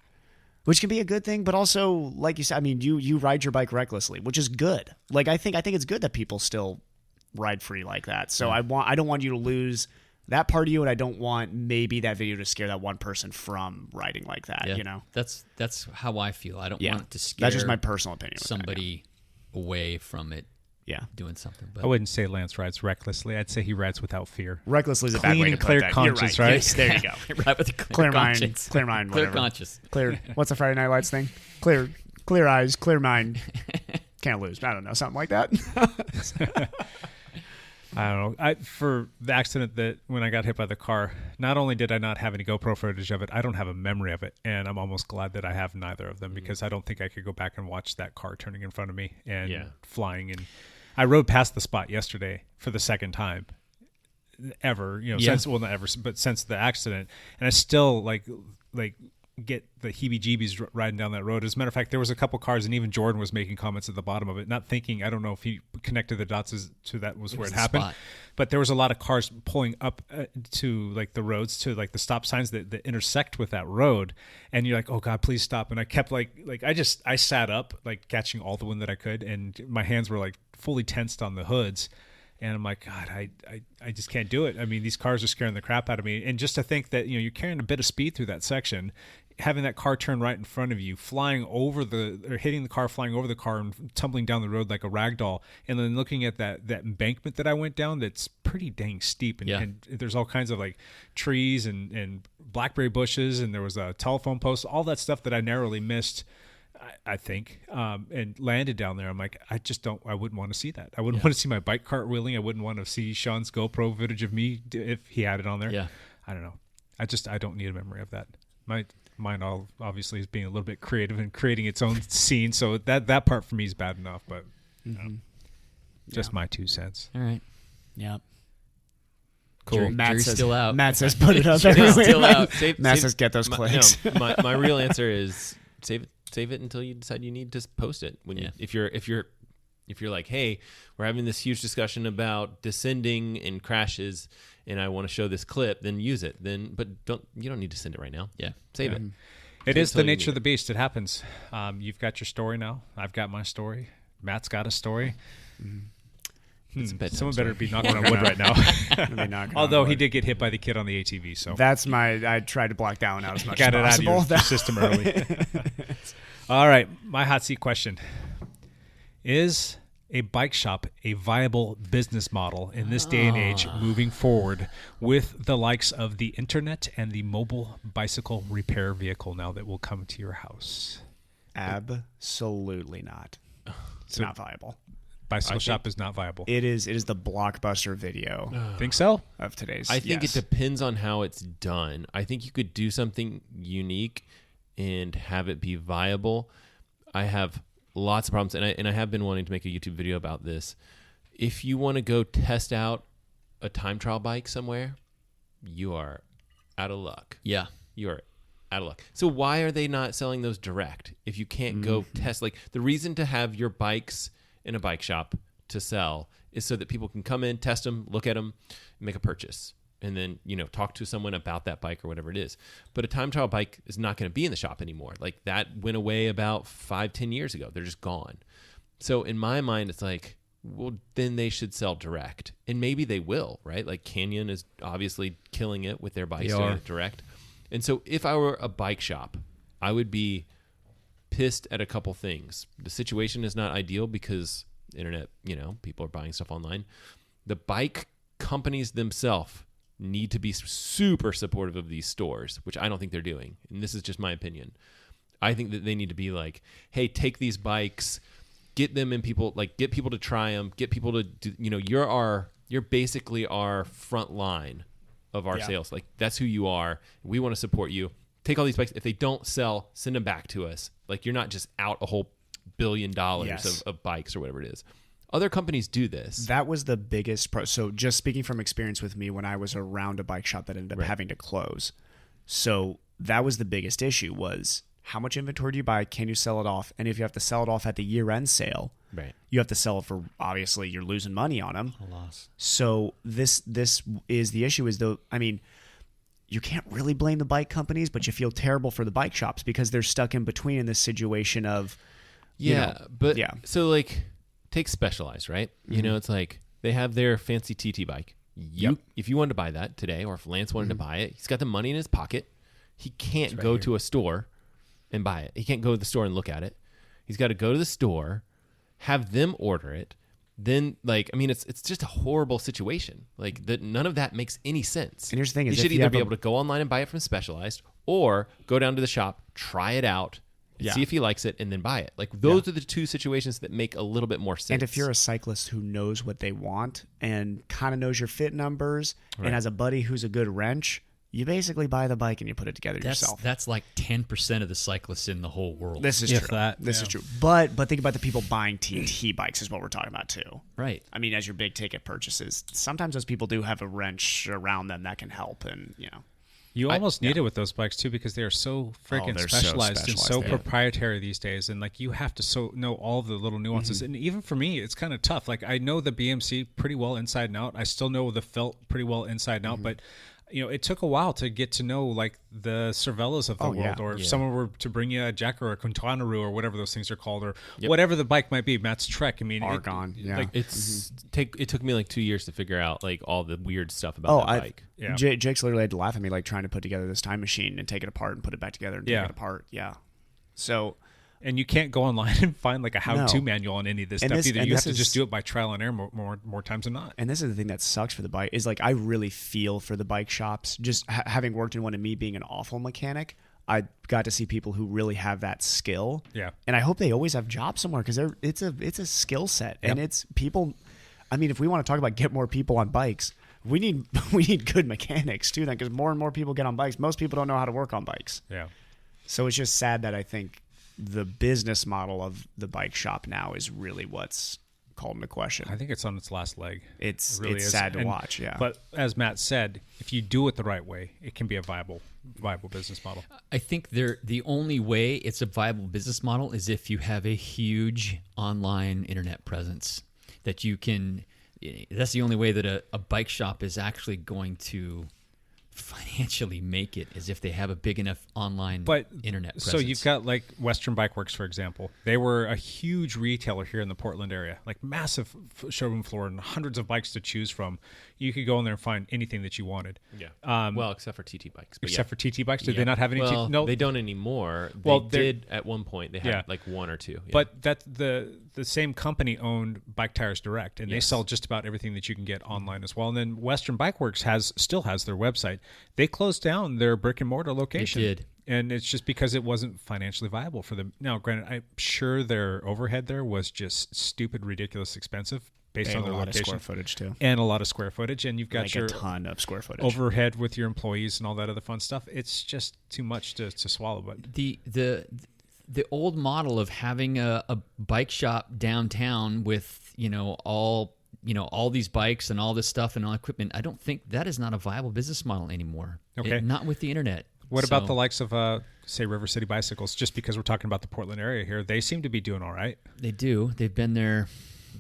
which can be a good thing. But also, like you said, I mean, you ride your bike recklessly, which is good. Like, I think it's good that people still ride free like that. So I don't want you to lose that part of you, and I don't want maybe that video to scare that one person from riding like that. Yeah. You know, That's how I feel. I don't want it to scare. That's just my personal opinion. with that, somebody away from it. Yeah. Doing something. But I wouldn't say Lance rides recklessly. I'd say he rides without fear. Recklessly is a bad Clean way to and put clear that. conscience, You're right? right? Yes, there you go. right with a Clear mind, conscience. clear mind, Clear whatever. conscious. Clear. What's the Friday Night Lights thing? Clear eyes, clear mind. Can't lose. I don't know, something like that. I don't know. For the accident that when I got hit by the car, not only did I not have any GoPro footage of it, I don't have a memory of it, and I'm almost glad that I have neither of them because I don't think I could go back and watch that car turning in front of me and flying. And I rode past the spot yesterday for the second time ever, since not ever, but since the accident, and I still like get the heebie-jeebies riding down that road. As a matter of fact, there was a couple cars, and even Jordan was making comments at the bottom of it, not thinking, I don't know if he connected the dots as to that was where it happened, but there was a lot of cars pulling up to like the roads, to like the stop signs that intersect with that road, and you're like, oh God, please stop. And I kept I sat up, like catching all the wind that I could, and my hands were like fully tensed on the hoods. And I'm like, God, I just can't do it. I mean, these cars are scaring the crap out of me. And just to think that, you're carrying a bit of speed through that section, having that car turn right in front of you, hitting the car, flying over the car and tumbling down the road like a rag doll. And then looking at that embankment that I went down, that's pretty dang steep. And there's all kinds of like trees and blackberry bushes. And there was a telephone post, all that stuff that I narrowly missed, I think, and landed down there. I'm like, I wouldn't want to see that. I wouldn't want to see my bike cartwheeling. I wouldn't want to see Sean's GoPro footage of me if he had it on there. Yeah. I don't know. I don't need a memory of that. Mine obviously is being a little bit creative and creating its own scene. So that part for me is bad enough, but just my 2 cents. All right. Yeah. Cool. Matt says, still out. Matt says put it up. Jury's still out. Matt says get those clicks. My real answer is save it until you decide you need to post it. If you're like, hey, we're having this huge discussion about descending and crashes, and I want to show this clip, then use it. But you don't need to send it right now. Yeah, save it. It is the nature of the beast. It happens. You've got your story now. I've got my story. Matt's got a story. Someone better be knocking on wood right now. Although he did get hit by the kid on the ATV, so I tried to block that one out as much got as possible. it out of your system early. All right, my hot seat question: is a bike shop a viable business model in this day and age moving forward with the likes of the internet and the mobile bicycle repair vehicle now that will come to your house? Absolutely not. It's not viable. Bicycle shop is not viable. It is the Blockbuster video. Think so? Of today's. I think it depends on how it's done. I think you could do something unique and have it be viable. I have lots of problems, and I have been wanting to make a YouTube video about this. If you want to go test out a time trial bike somewhere, you are out of luck. Yeah. You are out of luck. So why are they not selling those direct? If you can't go test, like the reason to have your bikes in a bike shop to sell is so that people can come in, test them, look at them, make a purchase, and then, talk to someone about that bike or whatever it is. But a time trial bike is not going to be in the shop anymore. Like that went away about 5-10 years ago. They're just gone. So in my mind, it's like, well, then they should sell direct, and maybe they will, right? Like Canyon is obviously killing it with their bikes direct. And so if I were a bike shop, I would be pissed at a couple things. The situation is not ideal because internet, people are buying stuff online. The bike companies themselves need to be super supportive of these stores, which I don't think they're doing. And this is just my opinion. I think that they need to be like, hey, take these bikes, get them in people, like get people to try them, get people to do, you're basically our front line of our sales. Like that's who you are. We want to support you. Take all these bikes. If they don't sell, send them back to us. Like you're not just out a whole $1 billion of bikes or whatever it is. Other companies do this. That was the biggest so just speaking from experience with me when I was around a bike shop that ended up having to close. So that was the biggest issue was how much inventory do you buy? Can you sell it off? And if you have to sell it off at the year-end sale, you have to sell it for, obviously, you're losing money on them. A loss. So this is the issue is though, I mean, you can't really blame the bike companies, but you feel terrible for the bike shops because they're stuck in between in this situation of, So like take Specialized, right? It's like they have their fancy TT bike. If you wanted to buy that today, or if Lance wanted to buy it, he's got the money in his pocket. He can't go to a store and buy it. He can't go to the store and look at it. He's got to go to the store, have them order it. Then, it's just a horrible situation. None of that makes any sense. And here's the thing: he should either be able to go online and buy it from Specialized, or go down to the shop, try it out, see if he likes it, and then buy it. Those are the two situations that make a little bit more sense. And if you're a cyclist who knows what they want and kind of knows your fit numbers and has a buddy who's a good wrench, you basically buy the bike and you put it together yourself. That's like 10% of the cyclists in the whole world. This is true. This is true. But think about the people buying TT bikes is what we're talking about too. Right. I mean, as your big ticket purchases, sometimes those people do have a wrench around them that can help, and You almost need it with those bikes too, because they are so freaking specialized and so proprietary these days, and you have to know all the little nuances. And even for me, it's kind of tough. I know the BMC pretty well inside and out. I still know the felt pretty well inside and out, but it took a while to get to know the Cervelas of the world, or if someone were to bring you a Jack or a Quintanaroo or whatever those things are called, or whatever the bike might be. Matt's Trek. I mean, Argon. It took me 2 years to figure out all the weird stuff about that bike. Yeah. Jake's literally had to laugh at me trying to put together this time machine and take it apart and put it back together and take it apart. Yeah. So. And you can't go online and find a how-to manual on any of this stuff either. You have to just do it by trial and error more times than not. And this is the thing that sucks for the bike is I really feel for the bike shops. Just having worked in one and me being an awful mechanic, I got to see people who really have that skill. Yeah. And I hope they always have jobs somewhere, because it's a skill set, and it's people. I mean, if we want to talk about get more people on bikes, we need good mechanics too. Then, because more and more people get on bikes, most people don't know how to work on bikes. Yeah. So it's just sad that I think the business model of the bike shop now is really what's called into question. I think it's on its last leg. It's really sad to watch, yeah. But as Matt said, if you do it the right way, it can be a viable business model. I think the only way it's a viable business model is if you have a huge online internet presence that you can. That's the only way that a bike shop is actually going to financially make it, is if they have a big enough online internet presence. So you've got Western Bike Works, for example. They were a huge retailer here in the Portland area, massive showroom floor and hundreds of bikes to choose from. You could go in there and find anything that you wanted. Yeah. Well, except for TT bikes. Except for TT bikes? Did they not have any? No, they don't anymore. They did at one point. They had one or two. Yeah. But that's the same company owned Bike Tires Direct, and they sell just about everything that you can get online as well. And then Western Bike Works still has their website. They closed down their brick and mortar location. They did. And it's just because it wasn't financially viable for them. Now, granted, I'm sure their overhead there was just stupid, ridiculous expensive based on their location. A lot of square footage too. And a lot of square footage. And you've got your a ton of square footage. Overhead with your employees and all that other fun stuff. It's just too much to swallow. But the old model of having a bike shop downtown with all these bikes and all this stuff and all equipment, I don't think that is not a viable business model anymore. Okay. Not with the internet. What about the likes of, say, River City Bicycles? Just because we're talking about the Portland area here, they seem to be doing all right. They do. They've been there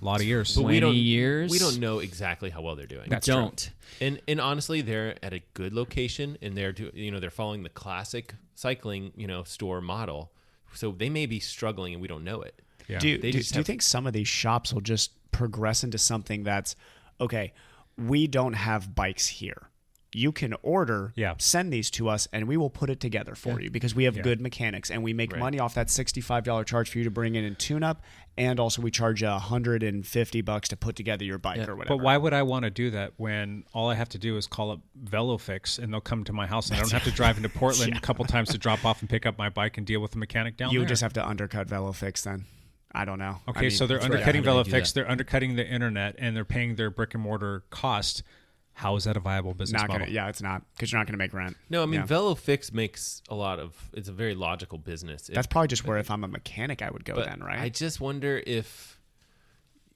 a lot of years. 20 years. We don't know exactly how well they're doing. That's don't. And honestly, they're at a good location, and they're following the classic cycling store model. So they may be struggling, and we don't know it. Yeah. Do you think some of these shops will just progress into something that's, okay, we don't have bikes here. You can order, send these to us, and we will put it together for you, because we have good mechanics, and we make money off that $65 charge for you to bring in and tune up, and also we charge you $150 to put together your bike or whatever. But why would I want to do that when all I have to do is call up VeloFix and they'll come to my house, and I don't have to drive into Portland a couple times to drop off and pick up my bike and deal with the mechanic down there? You would just have to undercut VeloFix then. I don't know. Okay, so they're undercutting VeloFix, they're undercutting the internet, and they're paying their brick and mortar cost. How is that a viable business model? It's not, because you're not going to make rent. No, I mean, VeloFix makes it's a very logical business. That's probably just where if I'm a mechanic, I would go then, right? I just wonder if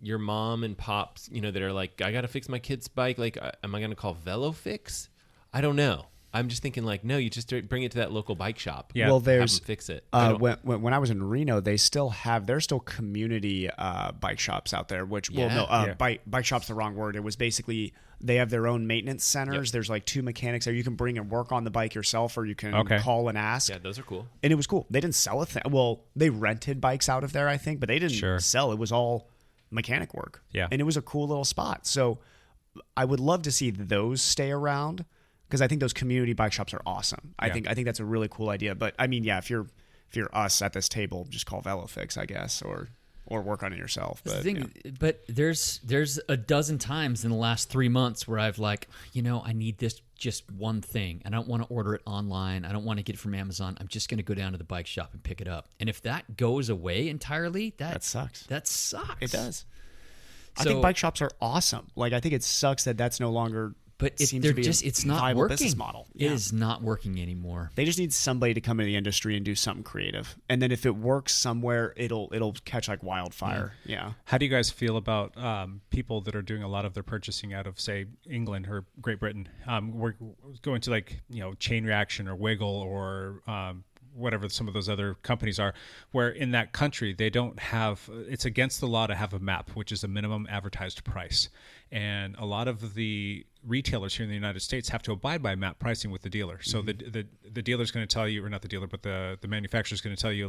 your mom and pops, that are like, I got to fix my kid's bike, am I going to call VeloFix? I don't know. I'm just thinking no, you just bring it to that local bike shop. Yeah. Well, have them fix it. When I was in Reno, there's still community bike shops out there. Bike shop's the wrong word. It was basically they have their own maintenance centers. Yep. There's 2 mechanics there. You can bring and work on the bike yourself, or you can call and ask. Yeah, those are cool. And it was cool. They didn't sell a thing. Well, they rented bikes out of there, I think, but they didn't sell. It was all mechanic work. Yeah, and it was a cool little spot. So I would love to see those stay around because I think those community bike shops are awesome. I think that's a really cool idea. But I mean, yeah, if you're us at this table, just call VeloFix, I guess, or work on it yourself. But, but there's a dozen times in the last 3 months where I've like, I need this just one thing. I don't want to order it online. I don't want to get it from Amazon. I'm just going to go down to the bike shop and pick it up. And if that goes away entirely, that sucks. That sucks. It does. I think bike shops are awesome. Like, I think it sucks that that's no longer. But it's not working. Business model. It is not working anymore. They just need somebody to come into the industry and do something creative, and then if it works somewhere, it'll catch like wildfire. Yeah. How do you guys feel about people that are doing a lot of their purchasing out of, say, England or Great Britain? We're going to Chain Reaction or Wiggle or whatever some of those other companies are, where in that country they don't have, it's against the law to have a MAP, which is a minimum advertised price. And a lot of the retailers here in the United States have to abide by MAP pricing with the dealer. So the dealer's going to tell you, or not the dealer, but the manufacturer's going to tell you,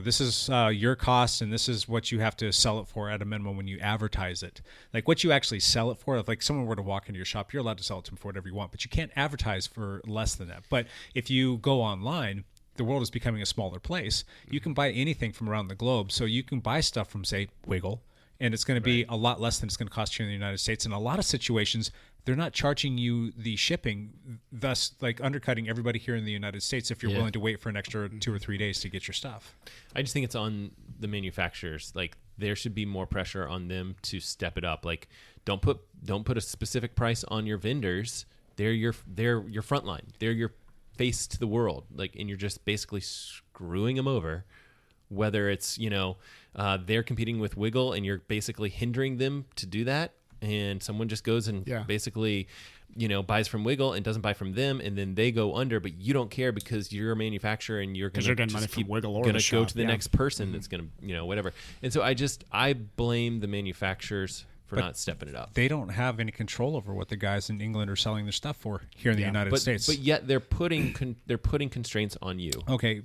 this is your cost and this is what you have to sell it for at a minimum when you advertise it. Like what you actually sell it for, if someone were to walk into your shop, you're allowed to sell it to them for whatever you want, but you can't advertise for less than that. But if you go online, the world is becoming a smaller place. You can buy anything from around the globe. So you can buy stuff from, say, Wiggle, and it's going to be a lot less than it's going to cost here in the United States. In a lot of situations, they're not charging you the shipping, thus undercutting everybody here in the United States if you're willing to wait for an extra 2 or 3 days to get your stuff. I just think it's on the manufacturers. There should be more pressure on them to step it up. Don't put a specific price on your vendors. They're your front line. They're your face to the world. And you're just basically screwing them over. Whether it's they're competing with Wiggle and you're basically hindering them to do that, and someone just goes and basically buys from Wiggle and doesn't buy from them, and then they go under, but you don't care because you're a manufacturer and you're going to keep Wiggle or going to go to the next person that's going to whatever. And so I blame the manufacturers for not stepping it up. They don't have any control over what the guys in England are selling their stuff for here in the United States. But yet they're putting constraints on you. Okay.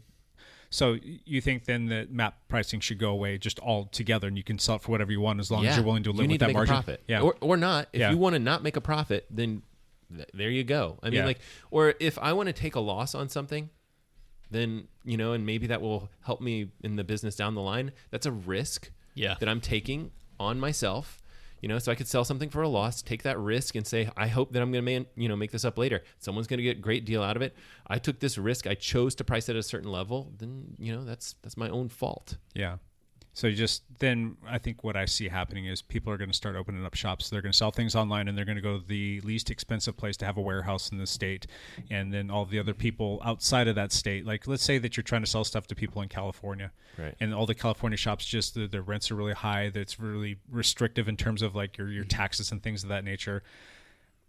So you think then that MAP pricing should go away just altogether, and you can sell it for whatever you want as long as you're willing to live with that margin? You need to make a profit. Or not. If you want to not make a profit, then there you go. I mean, or if I want to take a loss on something, then, and maybe that will help me in the business down the line. That's a risk that I'm taking on myself. So I could sell something for a loss, take that risk, and say, I hope that I'm going to make this up later. Someone's going to get a great deal out of it. I took this risk. I chose to price it at a certain level. Then that's my own fault. Yeah. So then I think what I see happening is people are going to start opening up shops. They're going to sell things online, and they're going to go to the least expensive place to have a warehouse in the state. And then all the other people outside of that state, let's say that you're trying to sell stuff to people in California, right? And all the California shops, just the rents are really high. That's really restrictive in terms of your taxes and things of that nature.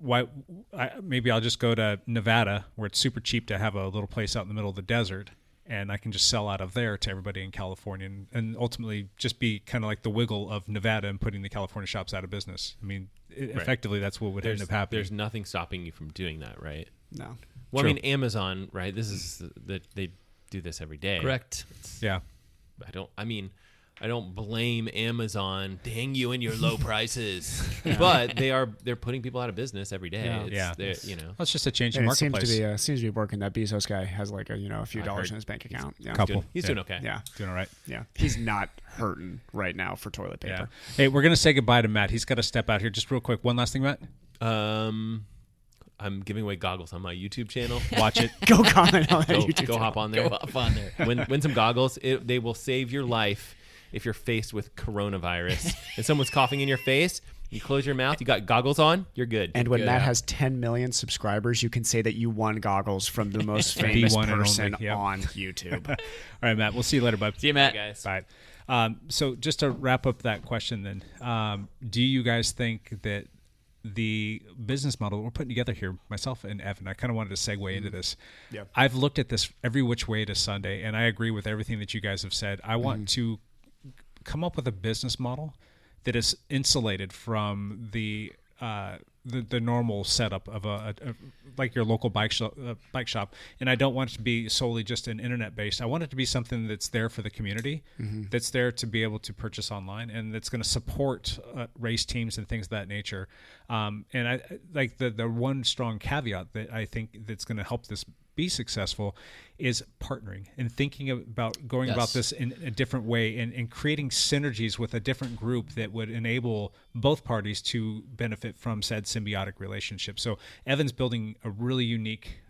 Maybe I'll just go to Nevada, where it's super cheap to have a little place out in the middle of the desert, and I can just sell out of there to everybody in California and ultimately just be kind of like the Wiggle of Nevada and putting the California shops out of business. I mean, effectively, that's what would end up happening. There's nothing stopping you from doing that, right? No. Well, True. I mean, Amazon, right? This is they do this every day. Correct. I don't blame Amazon. Dang you and your low prices. But they're putting people out of business every day. It's just a change in marketplace. It seems to be working. That Bezos guy has a few dollars in his bank account. Yeah. Couple. He's doing okay. Yeah. Doing all right. Yeah. He's not hurting right now for toilet paper. Yeah. Hey, we're gonna say goodbye to Matt. He's got to step out here. Just real quick. One last thing, Matt. I'm giving away goggles on my YouTube channel. Watch it. Go comment on that YouTube channel. Hop on there. Win some goggles. They will save your life if you're faced with coronavirus and someone's coughing in your face. You close your mouth, you got goggles on, you're good. And when Matt has 10 million subscribers, you can say that you won goggles from the most famous person on YouTube. All right, Matt. We'll see you later, bud. See you, Matt. Bye, guys. Bye. So just to wrap up that question then, do you guys think that the business model we're putting together here, myself and Evan, I kind of wanted to segue into this. Yeah. I've looked at this every which way to Sunday, and I agree with everything that you guys have said. I want to come up with a business model that is insulated from the the normal setup of a like your local bike shop, and I don't want it to be solely just an internet based. I want it to be something that's there for the community, that's there to be able to purchase online, and that's going to support race teams and things of that nature. And I like the one strong caveat that I think that's going to help this be successful is partnering and thinking about going about this in a different way and creating synergies with a different group that would enable both parties to benefit from said symbiotic relationship. So Evan's building a really unique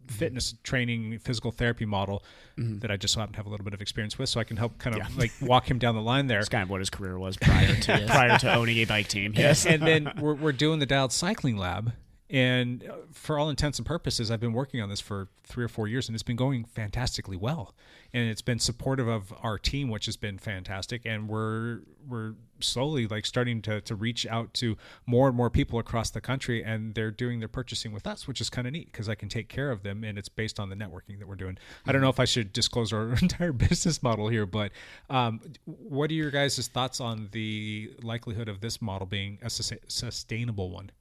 fitness training, physical therapy model that I just so happen to have a little bit of experience with, so I can help kind of like walk him down the line there. That's kind of what his career was prior to prior to owning a bike team. Yes. And then we're doing the Dialed Cycling Lab. And for all intents and purposes, I've been working on this for 3 or 4 years, and it's been going fantastically well. And it's been supportive of our team, which has been fantastic. And we're slowly like starting to reach out to more and more people across the country, and they're doing their purchasing with us, which is kind of neat because I can take care of them, and it's based on the networking that we're doing. I don't know if I should disclose our entire business model here, but what are your guys' thoughts on the likelihood of this model being a sustainable one?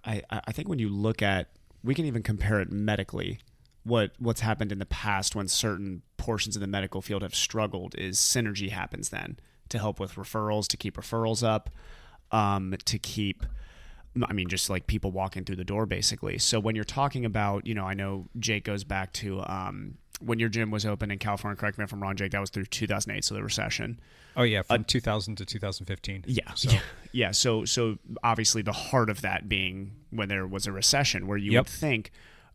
I think when you look at, we can even compare it medically. What's happened in the past when certain portions of the medical field have struggled is synergy happens then to help with referrals, to keep referrals up, to keep, just like people walking through the door basically. So when you're talking about, I know Jake goes back to when your gym was open in California, correct me if I'm wrong, Jake, that was through 2008, so the recession. Oh yeah, from 2000 to 2015. Yeah. So obviously the heart of that being when there was a recession, where you would think,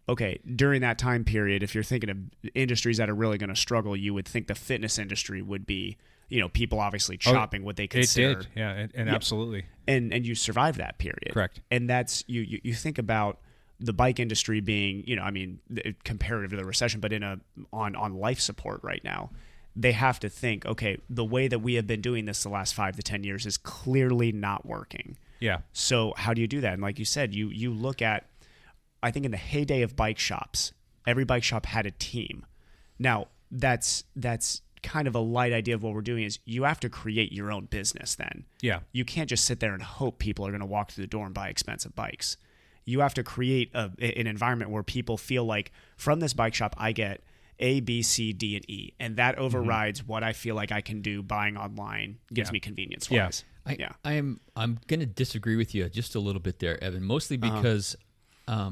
okay, during that time period, if you're thinking of industries that are really going to struggle, you would think the fitness industry would be, people obviously chopping what they consider. It did, yeah, and absolutely. And you survived that period, correct? And that's you think about the bike industry being, comparative to the recession, but on life support right now. They have to think, okay, the way that we have been doing this the last 5 to 10 years is clearly not working. Yeah. So how do you do that? And like you said, you look at, I think in the heyday of bike shops, every bike shop had a team. Now, that's kind of a light idea of what we're doing is you have to create your own business then. Yeah. You can't just sit there and hope people are going to walk through the door and buy expensive bikes. You have to create an environment where people feel like, from this bike shop, I get A, B, C, D, and E. And that overrides what I feel like I can do buying online, gives me convenience-wise. I'm going to disagree with you just a little bit there, Evan, mostly because I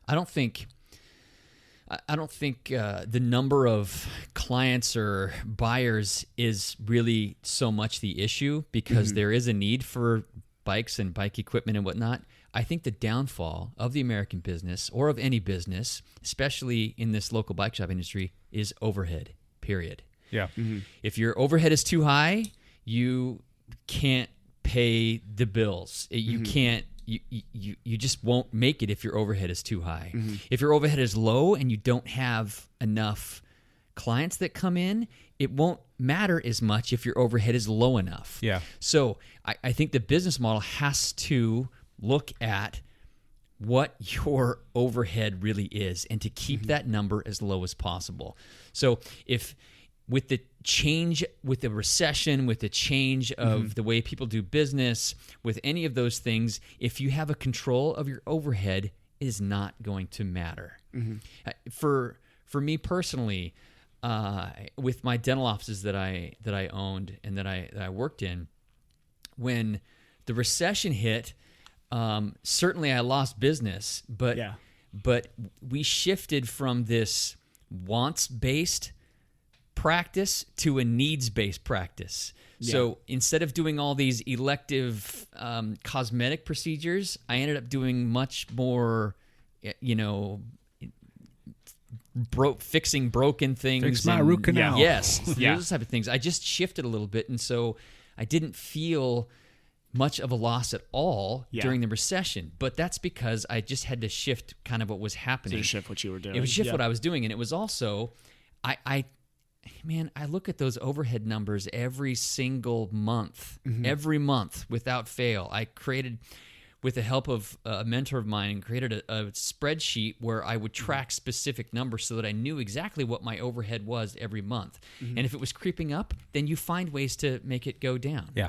don't think the number of clients or buyers is really so much the issue, because there is a need for bikes and bike equipment and whatnot. I think the downfall of the American business, or of any business, especially in this local bike shop industry, is overhead, period. Yeah. If your overhead is too high, you can't pay the bills. You can't. You just won't make it if your overhead is too high. If your overhead is low and you don't have enough clients that come in, it won't matter as much if your overhead is low enough. Yeah. So I think the business model has to look at what your overhead really is and to keep that number as low as possible. So if with the change, with the recession, with the change of the way people do business, with any of those things, if you have a control of your overhead, it is not going to matter. For me personally, with my dental offices that I owned and that I worked in, when the recession hit, certainly I lost business, but we shifted from this wants-based practice to a needs-based practice. So instead of doing all these elective cosmetic procedures, I ended up doing much more, fixing broken things. Fix my root canal. Yes, those type of things. I just shifted a little bit, and so I didn't feel much of a loss at all during the recession. But that's because I just had to shift kind of what was happening. To shift what you were doing. It was shift what I was doing, and it was also, I look at those overhead numbers every single month, every month without fail. I created, with the help of a mentor of mine, and created a spreadsheet where I would track specific numbers so that I knew exactly what my overhead was every month. And if it was creeping up, then you find ways to make it go down. Yeah.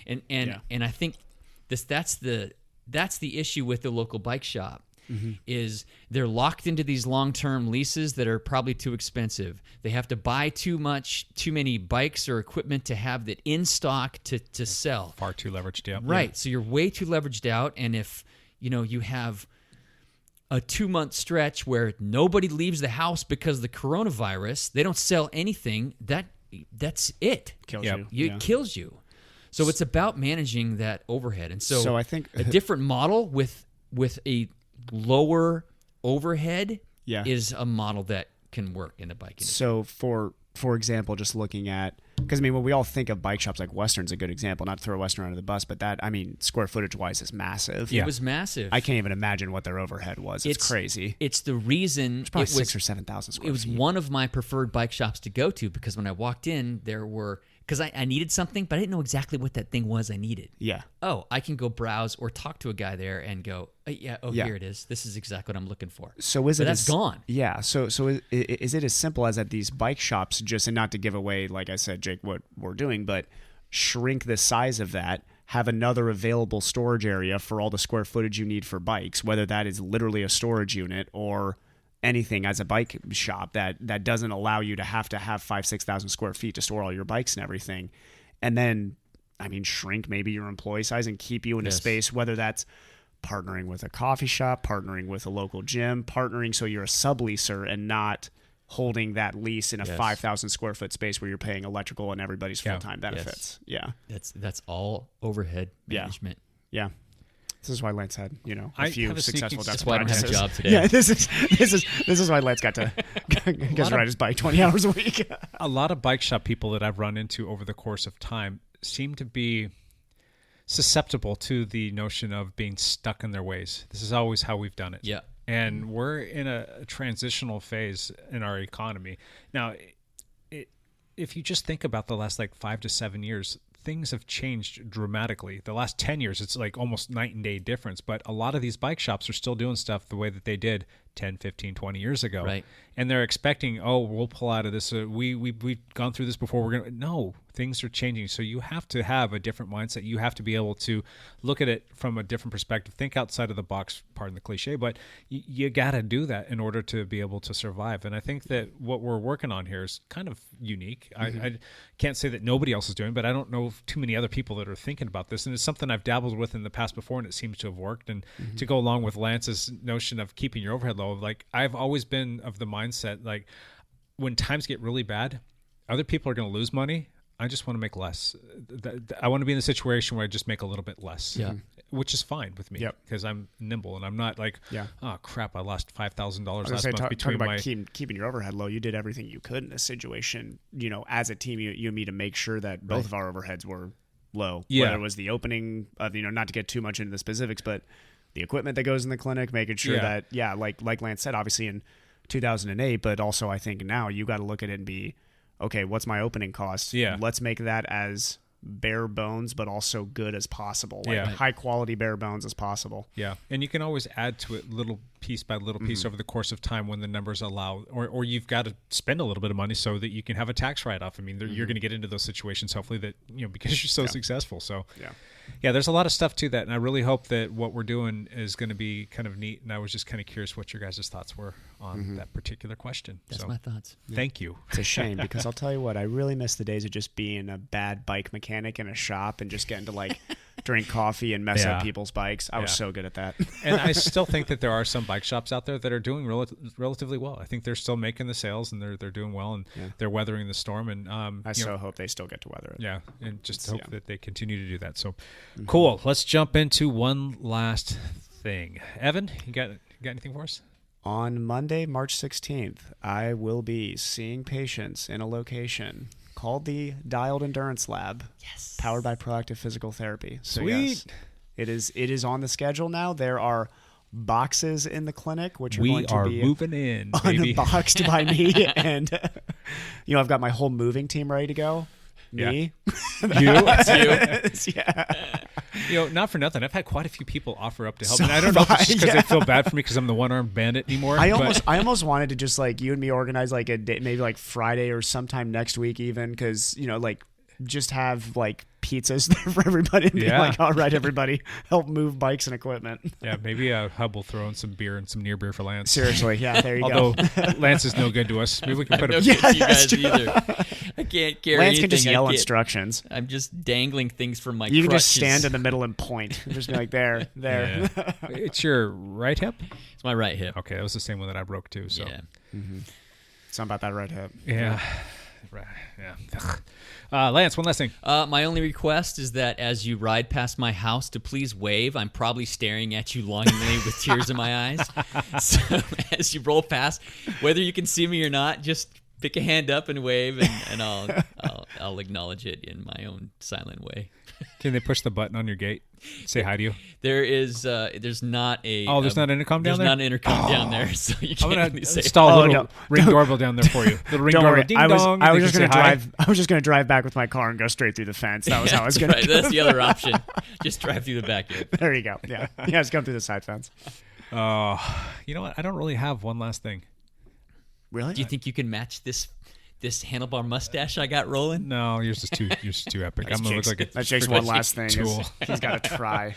And I think that's the that's the issue with the local bike shop. Is they're locked into these long-term leases that are probably too expensive. They have to buy too many bikes or equipment to have that in stock to sell. Far too leveraged, yeah. Right. So you're way too leveraged out. And if, you have a 2-month stretch where nobody leaves the house because of the coronavirus, they don't sell anything, that's it. Kills Yep. you. It kills you. So it's about managing that overhead. And so I think a different model with a lower overhead Yeah. is a model that can work in the bike industry. So for example, just looking at, because I mean, when we all think of bike shops, like Western's a good example, not to throw Western under the bus, but that, I mean, square footage wise is massive. It was massive. I can't even imagine what their overhead was. It's crazy. It's the reason It's probably it was 6,000 or 7,000 square It was feet. one of my preferred bike shops to go to because when I walked in, because I needed something, but I didn't know exactly what that thing was I needed. Yeah. Oh, I can go browse or talk to a guy there and go, Yeah. here it is. This is exactly what I'm looking for. So is But it that's gone. Yeah. So is it as simple as that these bike shops just, and not to give away, like I said, Jake, what we're doing, but shrink the size of that, have another available storage area for all the square footage you need for bikes, whether that is literally a storage unit or anything as a bike shop that doesn't allow you to have 5,000-6,000 square feet to store all your bikes and everything. And then, I mean, shrink maybe your employee size and keep you in a space, whether that's partnering with a coffee shop, partnering with a local gym, partnering so you're a subleaser and not holding that lease in a 5,000 square foot space where you're paying electrical and everybody's full-time benefits. Yeah. That's all overhead management. Yeah. This is why Lance had, a I few have a successful sneaky- That's why I don't have a practices. job today. Yeah, this is why Lance got to ride his bike 20 hours a week. A lot of bike shop people that I've run into over the course of time seem to be susceptible to the notion of being stuck in their ways. This is always how we've done it. Yeah. And we're in a transitional phase in our economy. Now, if you just think about the last 5 to 7 years, things have changed dramatically. The last 10 years, it's like almost night and day difference. But a lot of these bike shops are still doing stuff the way that they did 10, 15, 20 years ago. Right. And they're expecting, we'll pull out of this. We've gone through this before. We're going to. No, things are changing. So you have to have a different mindset. You have to be able to look at it from a different perspective, think outside of the box, pardon the cliche, but you got to do that in order to be able to survive. And I think that what we're working on here is kind of unique. I can't say that nobody else is doing, but I don't know of too many other people that are thinking about this. And it's something I've dabbled with in the past before, and it seems to have worked. And to go along with Lance's notion of keeping your overhead low, I've always been of the mindset, when times get really bad, other people are going to lose money. I just want to make less. I want to be in the situation where I just make a little bit less, which is fine with me because I'm nimble and I'm not oh crap, I lost $5,000 last month between talking about keeping your overhead low. You did everything you could in this situation, as a team, you and me, to make sure that both of our overheads were low. Yeah. Whether it was the opening of, not to get too much into the specifics, but the equipment that goes in the clinic, making sure that, like Lance said, obviously in 2008, but also I think now you got to look at it and be, okay, what's my opening cost? Yeah. Let's make that as bare bones, but also good as possible. High quality bare bones as possible. Yeah. And you can always add to it little piece by little piece over the course of time when the numbers allow, or you've got to spend a little bit of money so that you can have a tax write-off. I mean, you're going to get into those situations, hopefully, that, because you're so successful. So yeah, there's a lot of stuff to that. And I really hope that what we're doing is going to be kind of neat. And I was just kind of curious what your guys' thoughts were on that particular question. That's my thoughts. Thank you. It's a shame because I'll tell you what, I really miss the days of just being a bad bike mechanic in a shop and just getting to drink coffee and mess up people's bikes. I was so good at that. And I still think that there are some bike shops out there that are doing relatively well. I think they're still making the sales and they're doing well and they're weathering the storm. And I so hope they still get to weather it. Yeah, and just hope that they continue to do that. So cool. Let's jump into one last thing. Evan, you got anything for us? On Monday, March 16th, I will be seeing patients in a location called the Dialed Endurance Lab. Yes. Powered by Proactive Physical Therapy. So Sweet. Yes, it is on the schedule now. There are boxes in the clinic, which are going to be moving in, baby. Unboxed by me. And, I've got my whole moving team ready to go. Me. That's you. Yeah. Not for nothing. I've had quite a few people offer up to help. And I don't know if it's just because they feel bad for me because I'm the one-armed bandit anymore. I almost wanted to just you and me organize a day, maybe Friday or sometime next week even, because just have pizzas there for everybody. And be Yeah. like, all right, everybody, help move bikes and equipment. Yeah, maybe a hub will throw in some beer and some near beer for Lance. Seriously, yeah, there you Although go. Lance is no good to us. Maybe we can put No a good to you that's guys either. I can't carry Lance anything. can just I yell can't- instructions. I'm just dangling things from my You can just crutches. stand in the middle and point. Just be like, there. Yeah. It's your right hip? It's my right hip. Okay, that was the same one that I broke too. So Yeah. Something about that right hip. yeah. Right. Yeah. Lance, one last thing. My only request is that as you ride past my house, to please wave. I'm probably staring at you longingly with tears in my eyes. So as you roll past, whether you can see me or not, just pick a hand up and wave, and I'll acknowledge it in my own silent way. Can they push the button on your gate? Say hi to you. There's not a There's not an intercom down there's there? not an intercom down there, so you I'm can't gonna really say. install a Oh, little no. ring doorbell down there for you. Little ring Don't doorbell, worry. ding I was dong. I and was they just can gonna say hi. drive. I was just gonna drive back with my car and go straight through the fence. That was how I was That's gonna. right. do That's it. the other option. Just drive through the backyard. There you go. Yeah, just come through the side fence. You know what? I don't really have one last thing. Really? Do you think you can match this handlebar mustache I got rolling? No, yours is too epic. I'm gonna look like a That Jake's one last thing. tool. He's got to try.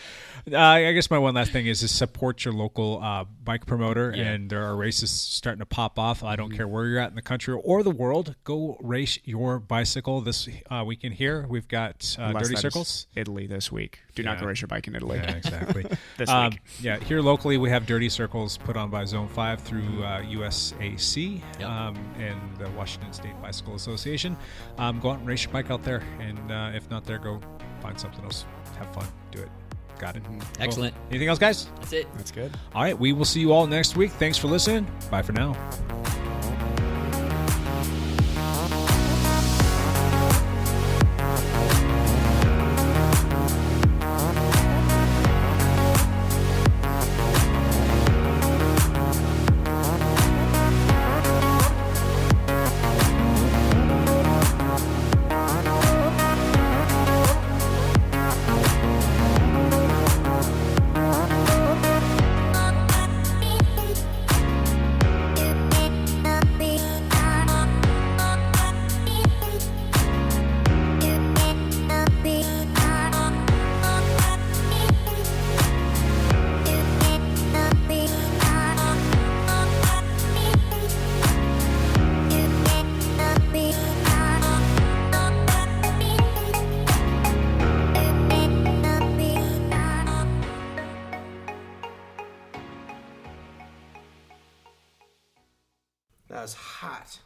I guess my one last thing is support your local bike promoter, Yeah. and there are races starting to pop off. I Mm-hmm. don't care where you're at in the country or the world. Go race your bicycle this weekend here. We've got Unless Dirty that is Circles. Italy this week. Do not Yeah. go race your bike in Italy. Yeah, exactly. This week. Yeah, here locally we have Dirty Circles put on by Zone 5 through USAC Yep. and the Washington State Bicycle Association. Go out and race your bike out there, and if not there, go find something else. Have fun. Do it. Got it. Cool. Excellent. Anything else, guys? That's it. That's good. All right, we will see you all next week. Thanks for listening. Bye for now. That was hot.